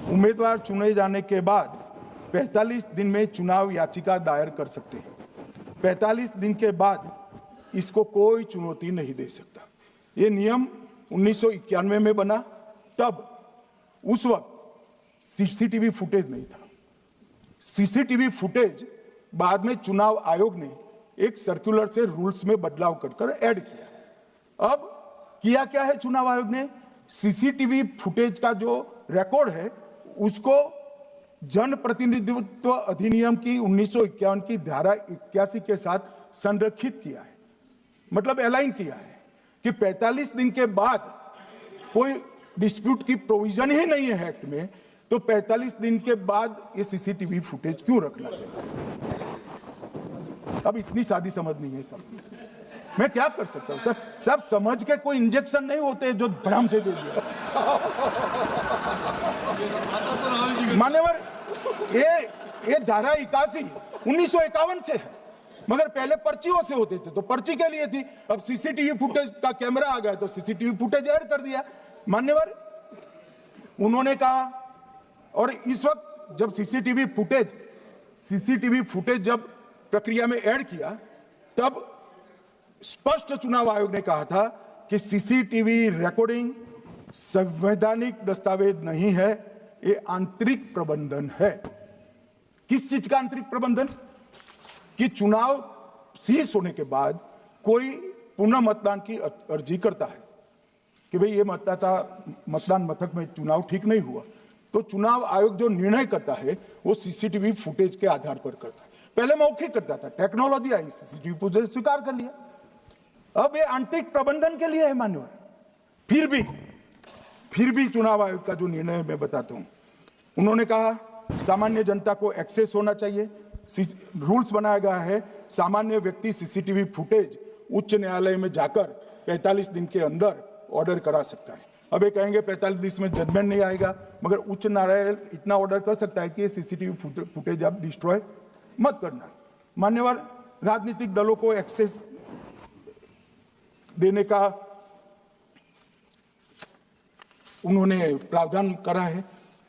उम्मीदवार चुने जाने के बाद 45 दिन में चुनाव याचिका दायर कर सकते हैं। 45 दिन के बाद इसको कोई चुनौती नहीं दे सकता। ये नियम 1991 में बना, तब उस वक्त सीसीटीवी फुटेज नहीं था। सीसीटीवी फुटेज बाद में चुनाव आयोग ने एक सर्कुलर से रूल्स में बदलाव कर ऐड किया। अब किया क्या है चुनाव आयोग ने? सीसीटीवी फुटेज का जो रिकॉर्ड है उसको जन प्रतिनिधित्व अधिनियम की 1951 की धारा 81 के साथ संरक्षित किया है, मतलब अलाइन किया है कि 45 दिन के बाद कोई डिस्प्यूट की प्रोविजन ही नहीं है एक्ट में, तो 45 दिन के बाद ये सीसीटीवी फुटेज क्यों रखना चाहिए? अब इतनी सादी समझ नहीं है सब, मैं क्या कर सकता हूँ सर? सब समझ के कोई इंजेक्शन नहीं होते जो भड़ाम से दे दिया। मान्यवर, ये धारा 81 1951 से है, मगर पहले पर्चियों से होते थे तो पर्ची के लिए थी। अब सीसीटीवी फुटेज का कैमरा आ गया तो सीसीटीवी फुटेज ऐड कर दिया। मान्यवर, उन्होंने कहा, और इस वक्त जब सीसीटीवी फुटेज जब प्रक्रिया में ऐड किया तब स्पष्ट चुनाव आयोग ने कहा था कि सीसीटीवी रिकॉर्डिंग संवैधानिक दस्तावेज नहीं है, ये आंतरिक प्रबंधन है। किस चीज का आंतरिक प्रबंधन? कि चुनाव सीज होने के बाद कोई पुनः मतदान की अर्जी करता है कि भाई ये मतदान मथक में चुनाव ठीक नहीं हुआ, तो चुनाव आयोग जो निर्णय करता है वो सीसीटीवी फुटेज के आधार पर करता है। पहले मौखिक करता था, टेक्नोलॉजी आई, सीसीटीवी फुटेज स्वीकार कर लिया। अब ये आंतरिक प्रबंधन के लिए है मान्यवर। फिर भी चुनाव आयोग का जो निर्णय मैं बताता हूं, उन्होंने कहा सामान्य जनता को एक्सेस होना चाहिए। रूल्स बनाया गया है, सामान्य व्यक्ति सीसीटीवी फुटेज उच्च न्यायालय में जाकर 45 दिन के अंदर ऑर्डर करा सकता है। अब ये कहेंगे 45 दिन में जजमेंट नहीं आएगा, मगर उच्च न्यायालय इतना ऑर्डर कर सकता है कि सीसीटीवी फुटेज आप डिस्ट्रॉय मत करना। मान्यवर, राजनीतिक दलों को एक्सेस देने का उन्होंने प्रावधान करा है,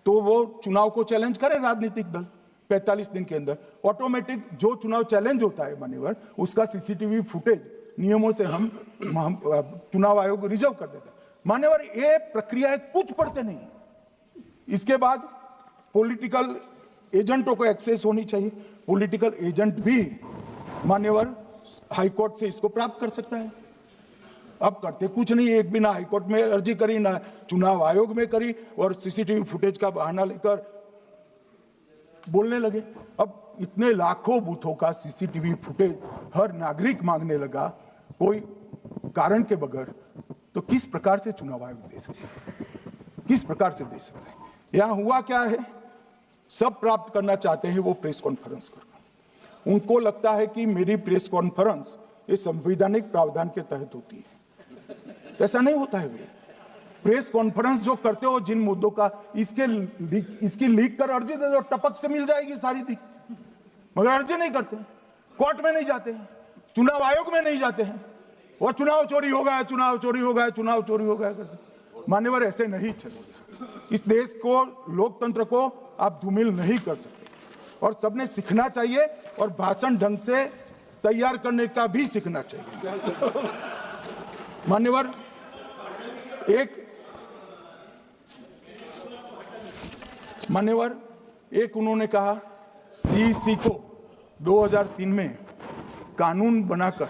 तो वो चुनाव को चैलेंज करे राजनीतिक दल 45 दिन के अंदर। ऑटोमेटिक जो चुनाव चैलेंज होता है मान्यवर, उसका सीसीटीवी फुटेज नियमों से हम चुनाव आयोग रिजर्व कर देता है। मान्यवर, ये प्रक्रिया कुछ पढ़ते नहीं। इसके बाद पॉलिटिकल एजेंटों को एक्सेस होनी चाहिए। पॉलिटिकल एजेंट भी मान्यवर हाईकोर्ट से इसको प्राप्त कर सकता है। अब करते कुछ नहीं, एक भी ना हाईकोर्ट में अर्जी करी ना चुनाव आयोग में करी, और सीसीटीवी फुटेज का बहाना लेकर बोलने लगे। अब इतने लाखों बूथों का सीसीटीवी फुटेज हर नागरिक मांगने लगा कोई कारण के बगैर, तो किस प्रकार से चुनाव आयोग दे सकता है? किस प्रकार से दे सकता है? यहां हुआ क्या है, सब प्राप्त करना चाहते हैं वो प्रेस कॉन्फ्रेंस करना। उनको लगता है कि मेरी प्रेस कॉन्फ्रेंस ये संवैधानिक प्रावधान के तहत होती है। ऐसा नहीं होता है। वे प्रेस कॉन्फ्रेंस जो करते हो जिन मुद्दों का, इसकी लीक कर अर्जी दे दो, टपक से मिल जाएगी सारी दिख, मगर अर्जी नहीं करते, कोर्ट में नहीं जाते हैं, चुनाव आयोग में नहीं जाते हैं, और चुनाव चोरी हो गया, चुनाव चोरी हो गया, चुनाव चोरी हो गया करते। मान्यवर, ऐसे नहीं चलेगा। इस देश को, लोकतंत्र को आप धूमिल नहीं कर सकते, और सबने सीखना चाहिए, और भाषण ढंग से तैयार करने का भी सीखना चाहिए। मान्यवर, एक उन्होंने कहा सीसी को 2003 में कानून बनाकर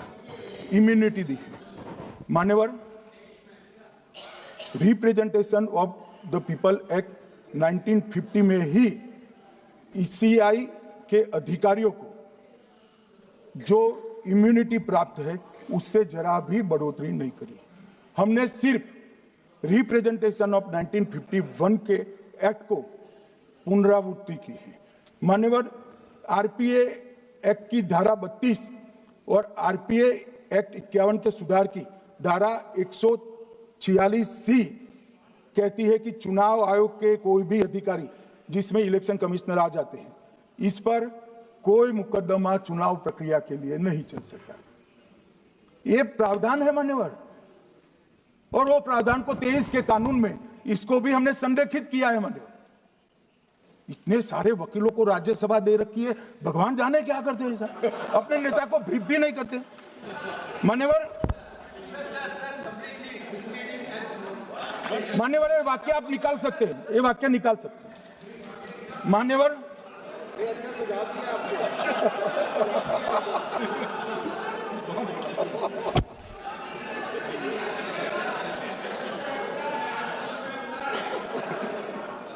इम्यूनिटी दी। मान्यवर, representation of the people act 1950 में ही ईसीआई के अधिकारियों को जो इम्यूनिटी प्राप्त है उससे जरा भी बढ़ोतरी नहीं करी। हमने सिर्फ रिप्रेजेंटेशन ऑफ 1951 के एक्ट को पुनरावृत्ति की है। मान्यवर, आरपीए एक्ट की धारा 32 और आरपीए एक्ट 51 के सुधार की धारा 146C कहती है कि चुनाव आयोग के कोई भी अधिकारी, जिसमें इलेक्शन कमिश्नर आ जाते हैं, इस पर कोई मुकदमा चुनाव प्रक्रिया के लिए नहीं चल सकता। ये प्रावधान है मान्यवर, और वो प्रावधान को 23 के कानून में इसको भी हमने संरेखित किया है मान्यवर। इतने सारे वकीलों को राज्यसभा दे रखी है, भगवान जाने क्या करते हैं सर, अपने नेता को ब्रीफ भी नहीं करते। मान्यवर, ये वाक्य आप निकाल सकते हैं, ये वाक्य निकाल सकते हैं मान्यवर।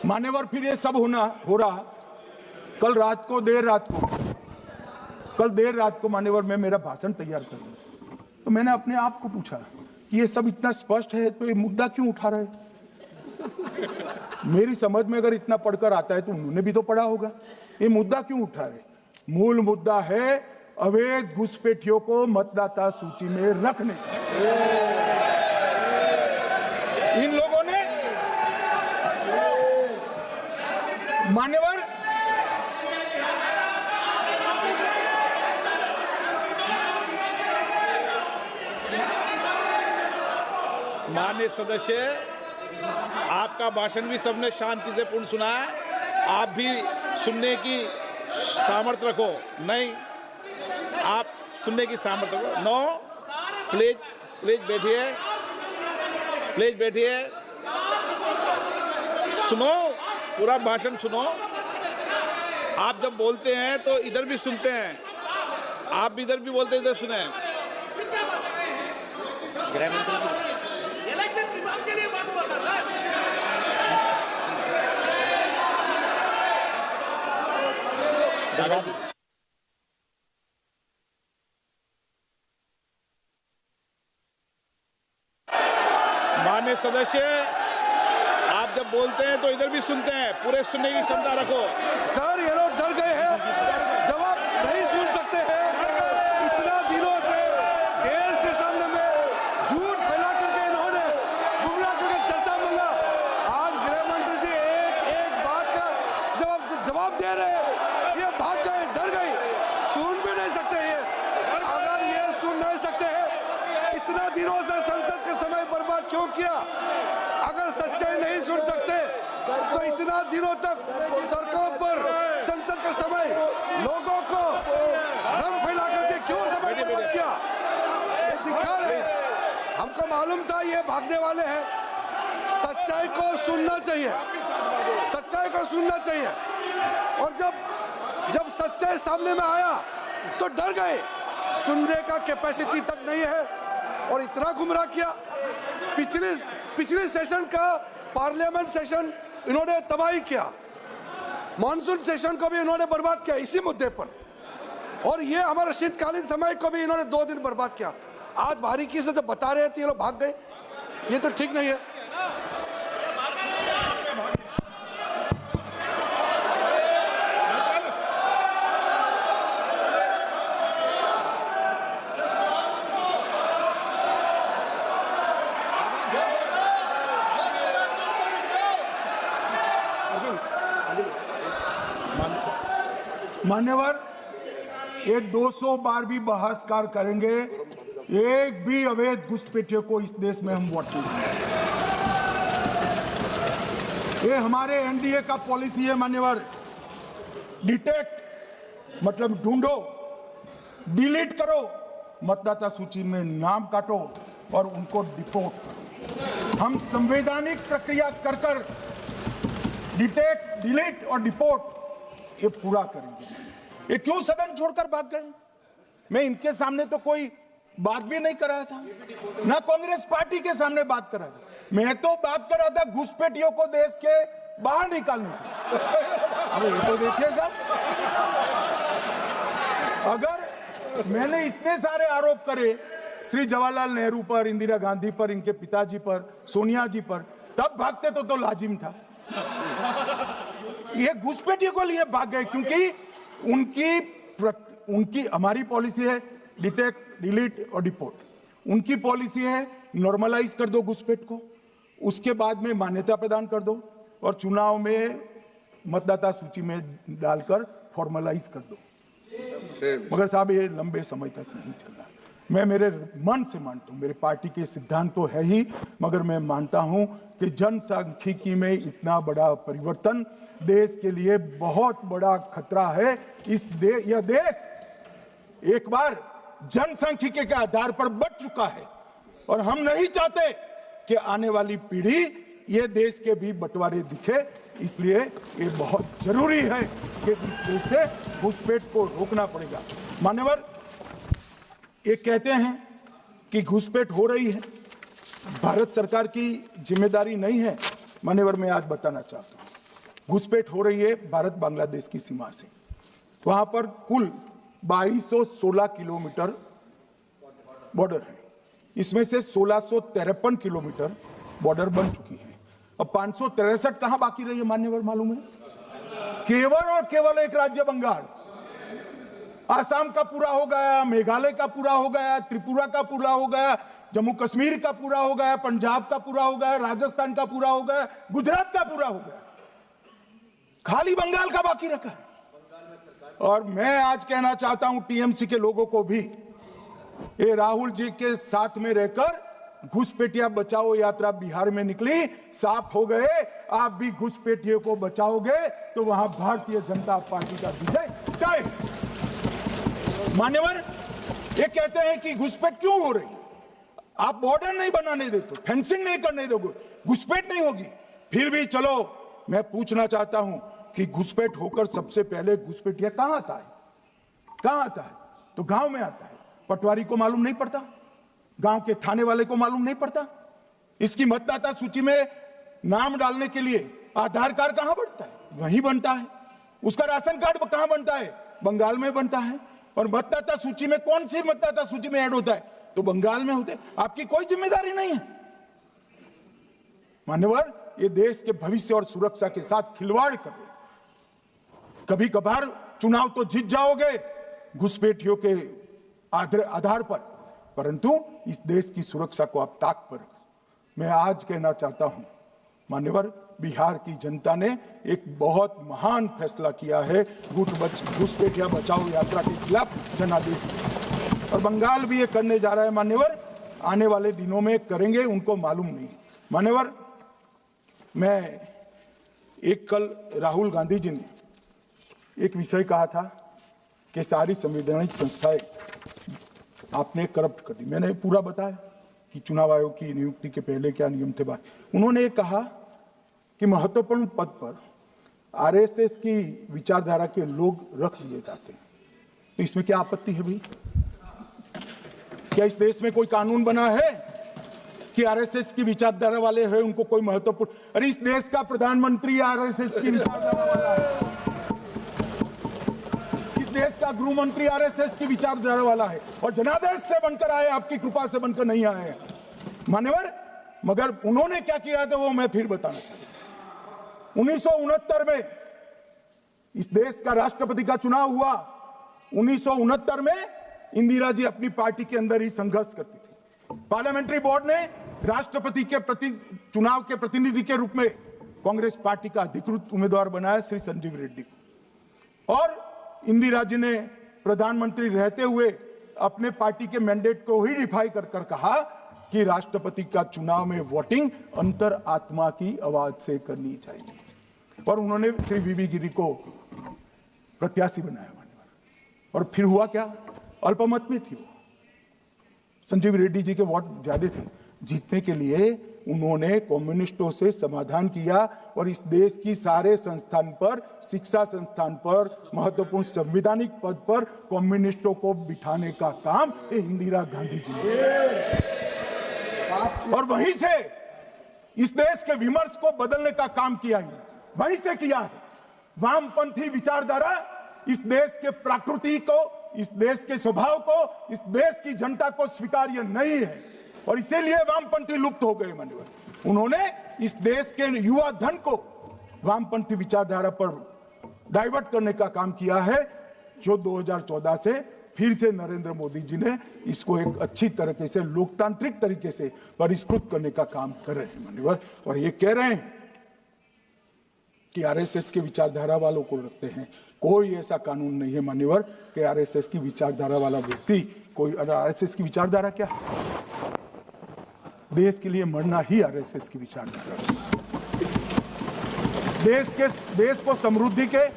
मान्यवर, फिर ये सब हो रहा कल देर रात को मान्यवर मैं मेरा भाषण तैयार कर रहा, तो मैंने अपने आप को पूछा कि ये सब इतना स्पष्ट है तो ये मुद्दा क्यों उठा रहे। मेरी समझ में अगर इतना पढ़कर आता है तो उन्होंने भी तो पढ़ा होगा, ये मुद्दा क्यों उठा रहे। मूल मुद्दा है अवैध घुसपैठियों को मतदाता सूची में रखने। इन लोगों ने मान्यवर माननीय सदस्य, आपका भाषण भी सबने शांति से पूर्ण सुना है, आप भी सुनने की सामर्थ्य रखो। नहीं, आप सुनने की सामर्थ्य रखो। नो, प्लीज प्लीज बैठिए, प्लीज बैठिए, सुनो, पूरा भाषण सुनो। आप जब बोलते हैं तो इधर भी सुनते हैं, आप भी इधर भी बोलते हैं, इधर सुने। गृह मंत्री इलेक्शन रिजल्ट के लिए बात हुआ था सर। माननीय सदस्य, आप जब बोलते हैं तो इधर भी सुनते हैं, पूरे सुनने की क्षमता रखो। सर ये लोग डर गए हैं, जवाब नहीं सुन सकते हैं। इतना दिनों से देश के सामने में झूठ फैला करके इन्होंने गुमराह करके चर्चा मांगा। आज गृह मंत्री जी एक एक बात का जवाब दे रहे हैं, ये भाग गए, डर गए, सुन भी नहीं सकते ये। अगर ये सुन नहीं सकते हैं, इतना दिनों से संसद के समय बर्बाद क्यों किया? अगर सच्चाई नहीं सुन सकते तो इतना दिनों तक सड़कों पर संसद का समय लोगों को भ्रम फैला करके क्यों समय बर्बाद किया? ये दिखा रहे, हमको मालूम था ये भागने वाले हैं। सच्चाई को सुनना चाहिए, सच्चाई को सुनना चाहिए। और जब सच्चाई सामने में आया तो डर गए, सुनने का कैपेसिटी तक नहीं है और इतना गुमराह किया। पिछले सेशन का पार्लियामेंट सेशन इन्होंने तबाही किया, मॉनसून सेशन को भी इन्होंने बर्बाद किया इसी मुद्दे पर, और ये हमारे शीतकालीन समय को भी इन्होंने 2 दिन बर्बाद किया। आज बारीकी से जब बता रहे थे ये लोग भाग गए, ये तो ठीक नहीं है। मान्यवर, ये 200 बार भी बहसकार करेंगे, एक भी अवैध घुसपैठियों को इस देश में हम वोट नहीं देंगे। ये हमारे एनडीए का पॉलिसी है मान्यवर। डिटेक्ट मतलब ढूंढो, डिलीट करो, मतदाता सूची में नाम काटो और उनको डिपोर्ट करो। हम संवैधानिक प्रक्रिया कर डिटेक्ट, डिलीट और डिपोर्ट ये पूरा करेंगे। ये क्यों सदन छोड़कर भाग गए? मैं इनके सामने तो कोई बात भी नहीं कर रहा था, ना कांग्रेस पार्टी के सामने बात कर रहा था। मैं तो बात कर रहा था घुसपैठियों को देश के बाहर निकालने की। अब ये तो देखिए साहब, अगर मैंने इतने सारे आरोप करे श्री जवाहरलाल नेहरू पर, इंदिरा गांधी पर, इनके पिताजी पर, सोनिया जी पर, तब भागते तो लाजिम था। ये घुसपैठियों को लिए भाग गए क्योंकि उनकी हमारी पॉलिसी है डिटेक्ट, डिलीट और डिपोर्ट। उनकी पॉलिसी है नॉर्मलाइज कर दो घुसपैठ को, उसके बाद में मान्यता प्रदान कर दो और चुनाव में मतदाता सूची में डालकर फॉर्मलाइज कर दो। मगर साहब ये लंबे समय तक नहीं चला। मैं मेरे मन से मानता हूं, मेरे पार्टी के सिद्धांत तो है ही, मगर मैं मानता हूं कि जनसांख्यिकी में इतना बड़ा परिवर्तन देश के लिए बहुत बड़ा खतरा है। यह देश एक बार जनसांख्यिकी के आधार पर बढ़ चुका है और हम नहीं चाहते कि आने वाली पीढ़ी ये देश के भी बंटवारे दिखे। इसलिए ये बहुत जरूरी है कि इस देश से घुसपैठ को रोकना पड़ेगा। मान्यवर, ये कहते हैं कि घुसपैठ हो रही है, भारत सरकार की जिम्मेदारी नहीं है। मान्यवर, मैं आज बताना चाहता हूं, घुसपैठ हो रही है भारत बांग्लादेश की सीमा से। वहां पर कुल 2216 किलोमीटर बॉर्डर है, इसमें से 1653 किलोमीटर बॉर्डर बन चुकी है। अब 563 कहां बाकी रही है मान्यवर मालूम है? केवल और केवल एक राज्य बंगाल। आसाम का पूरा हो गया, मेघालय का पूरा हो गया, त्रिपुरा का पूरा हो गया, जम्मू कश्मीर का पूरा हो गया, पंजाब का पूरा हो गया, राजस्थान का पूरा हो गया, गुजरात का पूरा हो गया, खाली बंगाल का बाकी रखा है। और मैं आज कहना चाहता हूं टीएमसी के लोगों को भी, ये राहुल जी के साथ में रहकर घुसपैठिया बचाओ यात्रा बिहार में निकली, साफ हो गए। आप भी घुसपैठियों को बचाओगे तो वहां भारतीय जनता पार्टी का विजय तय। मान्यवर, ये कहते हैं कि घुसपैठ क्यों हो रही, आप बॉर्डर नहीं बनाने देते, फेंसिंग नहीं करने दोगे, घुसपैठ नहीं होगी। फिर भी चलो, मैं पूछना चाहता हूं कि घुसपैठ होकर सबसे पहले घुसपैठिया कहां आता है? कहां आता है? तो गांव में आता है। पटवारी को मालूम नहीं पड़ता, गांव के थाने वाले को मालूम नहीं पड़ता। इसकी मतदाता सूची में नाम डालने के लिए आधार कार्ड कहां बनता है? वहीं बनता है। उसका राशन कार्ड कहां बनता है? बंगाल में बनता है। और मतदाता सूची में कौन सी मतदाता सूची में ऐड होता है? तो बंगाल में होते। आपकी कोई जिम्मेदारी नहीं है। मान्यवर, ये देश के भविष्य और सुरक्षा के साथ खिलवाड़ कर रहे। कभी कभार चुनाव तो जीत जाओगे घुसपैठियों के आधार पर, परंतु इस देश की सुरक्षा को आप ताक पर रखें। मैं आज कहना चाहता हूं मान्यवर, बिहार की जनता ने एक बहुत महान फैसला किया है घुसपैठिया बचाओ यात्रा के खिलाफ जनादेश दिया। और बंगाल भी ये करने जा रहा है मान्यवर, आने वाले दिनों में करेंगे, उनको मालूम नहीं। मान्यवर, मैं एक कल राहुल गांधी जी ने एक विषय कहा था कि सारी संवैधानिक संस्थाएं आपने करप्ट कर दी। मैंने पूरा बताया कि चुनाव आयोग की नियुक्ति के पहले क्या नियम थे। उन्होंने कहा कि महत्वपूर्ण पद पर आरएसएस की विचारधारा के लोग रख लिए जाते हैं, तो इसमें क्या आपत्ति है भाई? क्या इस देश में कोई कानून बना है कि आरएसएस की विचारधारा वाले हैं उनको कोई महत्वपूर्ण? अरे इस देश का प्रधानमंत्री आरएसएस की विचारधारा वाला है, इस देश का गृह मंत्री आरएसएस की विचारधारा वाला है, और जनादेश से बनकर आए, आपकी कृपा से बनकर नहीं आए हैं मान्यवर। मगर उन्होंने क्या किया था वो मैं फिर बताना चाहता हूं। 1969 में इस देश का राष्ट्रपति का चुनाव हुआ। 1969 में इंदिरा जी अपनी पार्टी के अंदर ही संघर्ष करती थी। पार्लियामेंट्री बोर्ड ने राष्ट्रपति के चुनाव के प्रतिनिधि के रूप में कांग्रेस पार्टी का अधिकृत उम्मीदवार बनाया श्री संजीव रेड्डी को, और इंदिरा जी ने प्रधानमंत्री रहते हुए अपने पार्टी के मैंडेट को ही डिफाई कर कहा कि राष्ट्रपति का चुनाव में वोटिंग अंतर आत्मा की आवाज से करनी चाहिए, और उन्होंने श्री वीवी गिरी को प्रत्याशी बनाया। और फिर हुआ क्या? अल्पमत में थी वो। संजीव रेड्डी जी के वोट ज्यादा थे। जीतने के लिए उन्होंने कम्युनिस्टों से समाधान किया, और इस देश की सारे संस्थान पर, शिक्षा संस्थान पर, महत्वपूर्ण संवैधानिक पद पर कम्युनिस्टों को बिठाने का काम इंदिरा गांधी जी ने, और वहीं से इस देश के विमर्श को बदलने का काम किया है, वहीं से किया है। वामपंथी विचारधारा इस देश के प्रकृति को, इस देश के स्वभाव को, इस देश की जनता को स्वीकार्य नहीं है, और इसीलिए वामपंथी लुप्त हो गए। माननीय, उन्होंने इस देश के युवा धन को वामपंथी विचारधारा पर डाइवर्ट करने का काम किया है, जो 2014 से फिर से नरेंद्र मोदी जी ने इसको एक अच्छी तरीके से, लोकतांत्रिक तरीके से परिष्कृत करने का काम कर रहे हैं माननीय, और ये कह रहे हैं कि आरएसएस की विचारधारा वालों को रखते हैं। कोई ऐसा कानून नहीं है मान्यवर कि आरएसएस की विचारधारा वाला व्यक्ति कोई, आरएसएस की विचारधारा क्या? देश के लिए मरना ही आरएसएस की विचारधारा। देश को समृद्धि के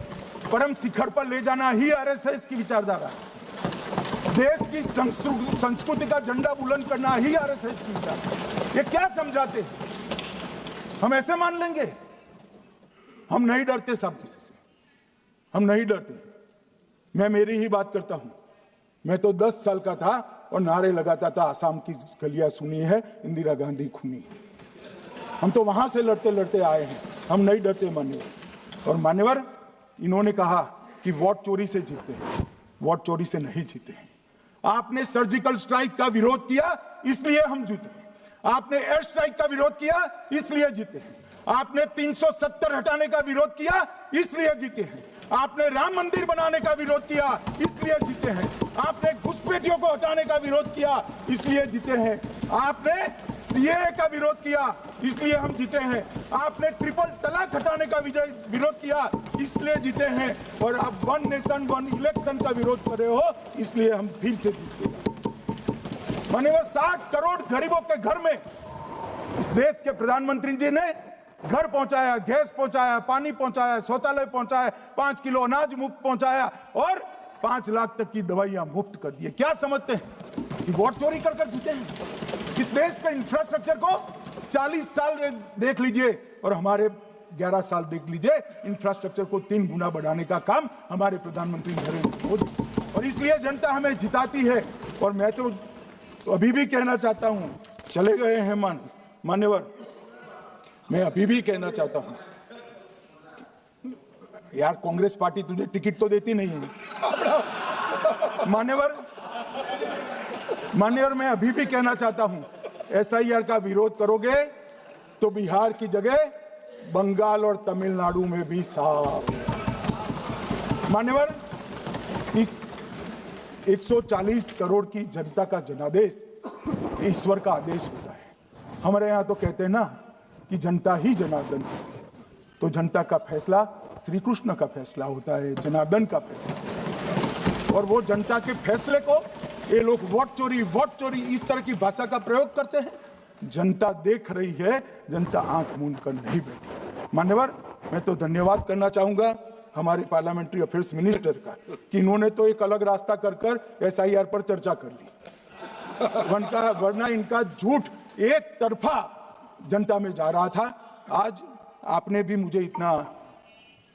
परम शिखर पर ले जाना ही आरएसएस की विचारधारा है। देश की संस्कृति का झंडा बुलंद करना ही आरएसएस की विचारधारा। ये क्या समझाते हैं? हम ऐसे मान लेंगे? हम नहीं डरते साहब किसी से, हम नहीं डरते। मैं मेरी ही बात करता हूं। मैं तो 10 साल का था और नारे लगाता था, आसाम की गलियां सुनी है, इंदिरा गांधी खूनी है। हम तो वहां से लड़ते लड़ते आए हैं, हम नहीं डरते मान्यवर। और मान्यवर, इन्होंने कहा कि वोट चोरी से जीते हैं, वोट चोरी से नहीं जीते हैं। आपने सर्जिकल स्ट्राइक का विरोध किया, इसलिए हम जीते हैं। आपने एयर स्ट्राइक का विरोध किया, इसलिए जीते हैं। आपने 370 हटाने का विरोध किया, इसलिए जीते हैं। आपने राम मंदिर बनाने का विरोध किया, इसलिए जीते हैं। आपने घुसपैठियों को हटाने का विरोध किया, इसलिए जीते हैं। आपने सीएए का विरोध किया, इसलिए हम जीते हैं। आपने ट्रिपल तलाक हटाने का विरोध किया, इसलिए जीते हैं। और आप वन नेशन वन इलेक्शन का विरोध कर रहे हो, इसलिए हम फिर से जीते हैं। माननीय 60 करोड़ गरीबों के घर में इस देश के प्रधानमंत्री जी ने घर पहुंचाया, गैस पहुंचाया, पानी पहुंचाया, शौचालय पहुंचाया, 5 किलो अनाज मुफ्त पहुंचाया और 5 लाख तक की दवाइयां मुफ्त कर दी। क्या समझते हैं कि वोट चोरी कर कर जीते हैं? इस देश के इंफ्रास्ट्रक्चर को 40 साल देख लीजिए और हमारे 11 साल देख लीजिए, इंफ्रास्ट्रक्चर को 3 गुना बढ़ाने का काम हमारे प्रधानमंत्री नरेंद्र मोदी, और इसलिए जनता हमें जिताती है। और मैं तो अभी भी कहना चाहता हूं, चले गए हैं मान्यवर, मैं अभी भी कहना चाहता हूं, यार कांग्रेस पार्टी तुझे टिकट तो देती नहीं है। मान्यवर मैं अभी भी कहना चाहता हूं, एसआईआर का विरोध करोगे तो बिहार की जगह बंगाल और तमिलनाडु में भी साफ। मान्यवर, इस 140 करोड़ की जनता का जनादेश ईश्वर का आदेश होता है। हमारे यहाँ तो कहते हैं ना कि जनता ही जनार्दन है, तो जनता का फैसला श्री कृष्ण का फैसला होता है, जनार्दन का फैसला। और वो जनता के फैसले को ये लोग वोट चोरी इस तरह की भाषा का प्रयोग करते हैं। जनता देख रही है, जनता आंख मूंद कर नहीं बैठी। मान्यवर, मैं तो धन्यवाद करना चाहूंगा हमारे पार्लियामेंट्री अफेयर्स मिनिस्टर का कि इन्होंने तो एक अलग रास्ता कर एसआईआर पर चर्चा कर ली, वरना इनका झूठ एक तरफा जनता में जा रहा था। आज आपने भी मुझे इतना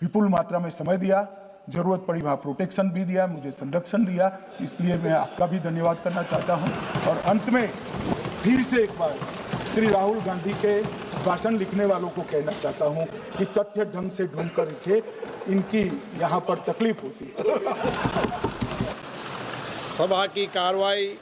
विपुल मात्रा में समय दिया, जरूरत पड़ी वहां प्रोटेक्शन भी दिया, मुझे संरक्षण दिया, इसलिए मैं आपका भी धन्यवाद करना चाहता हूं। और अंत में फिर से एक बार श्री राहुल गांधी के भाषण लिखने वालों को कहना चाहता हूं कि तथ्य ढंग से ढूंढ कर लिखे, इनकी यहां पर तकलीफ होती है। सभा की कार्रवाई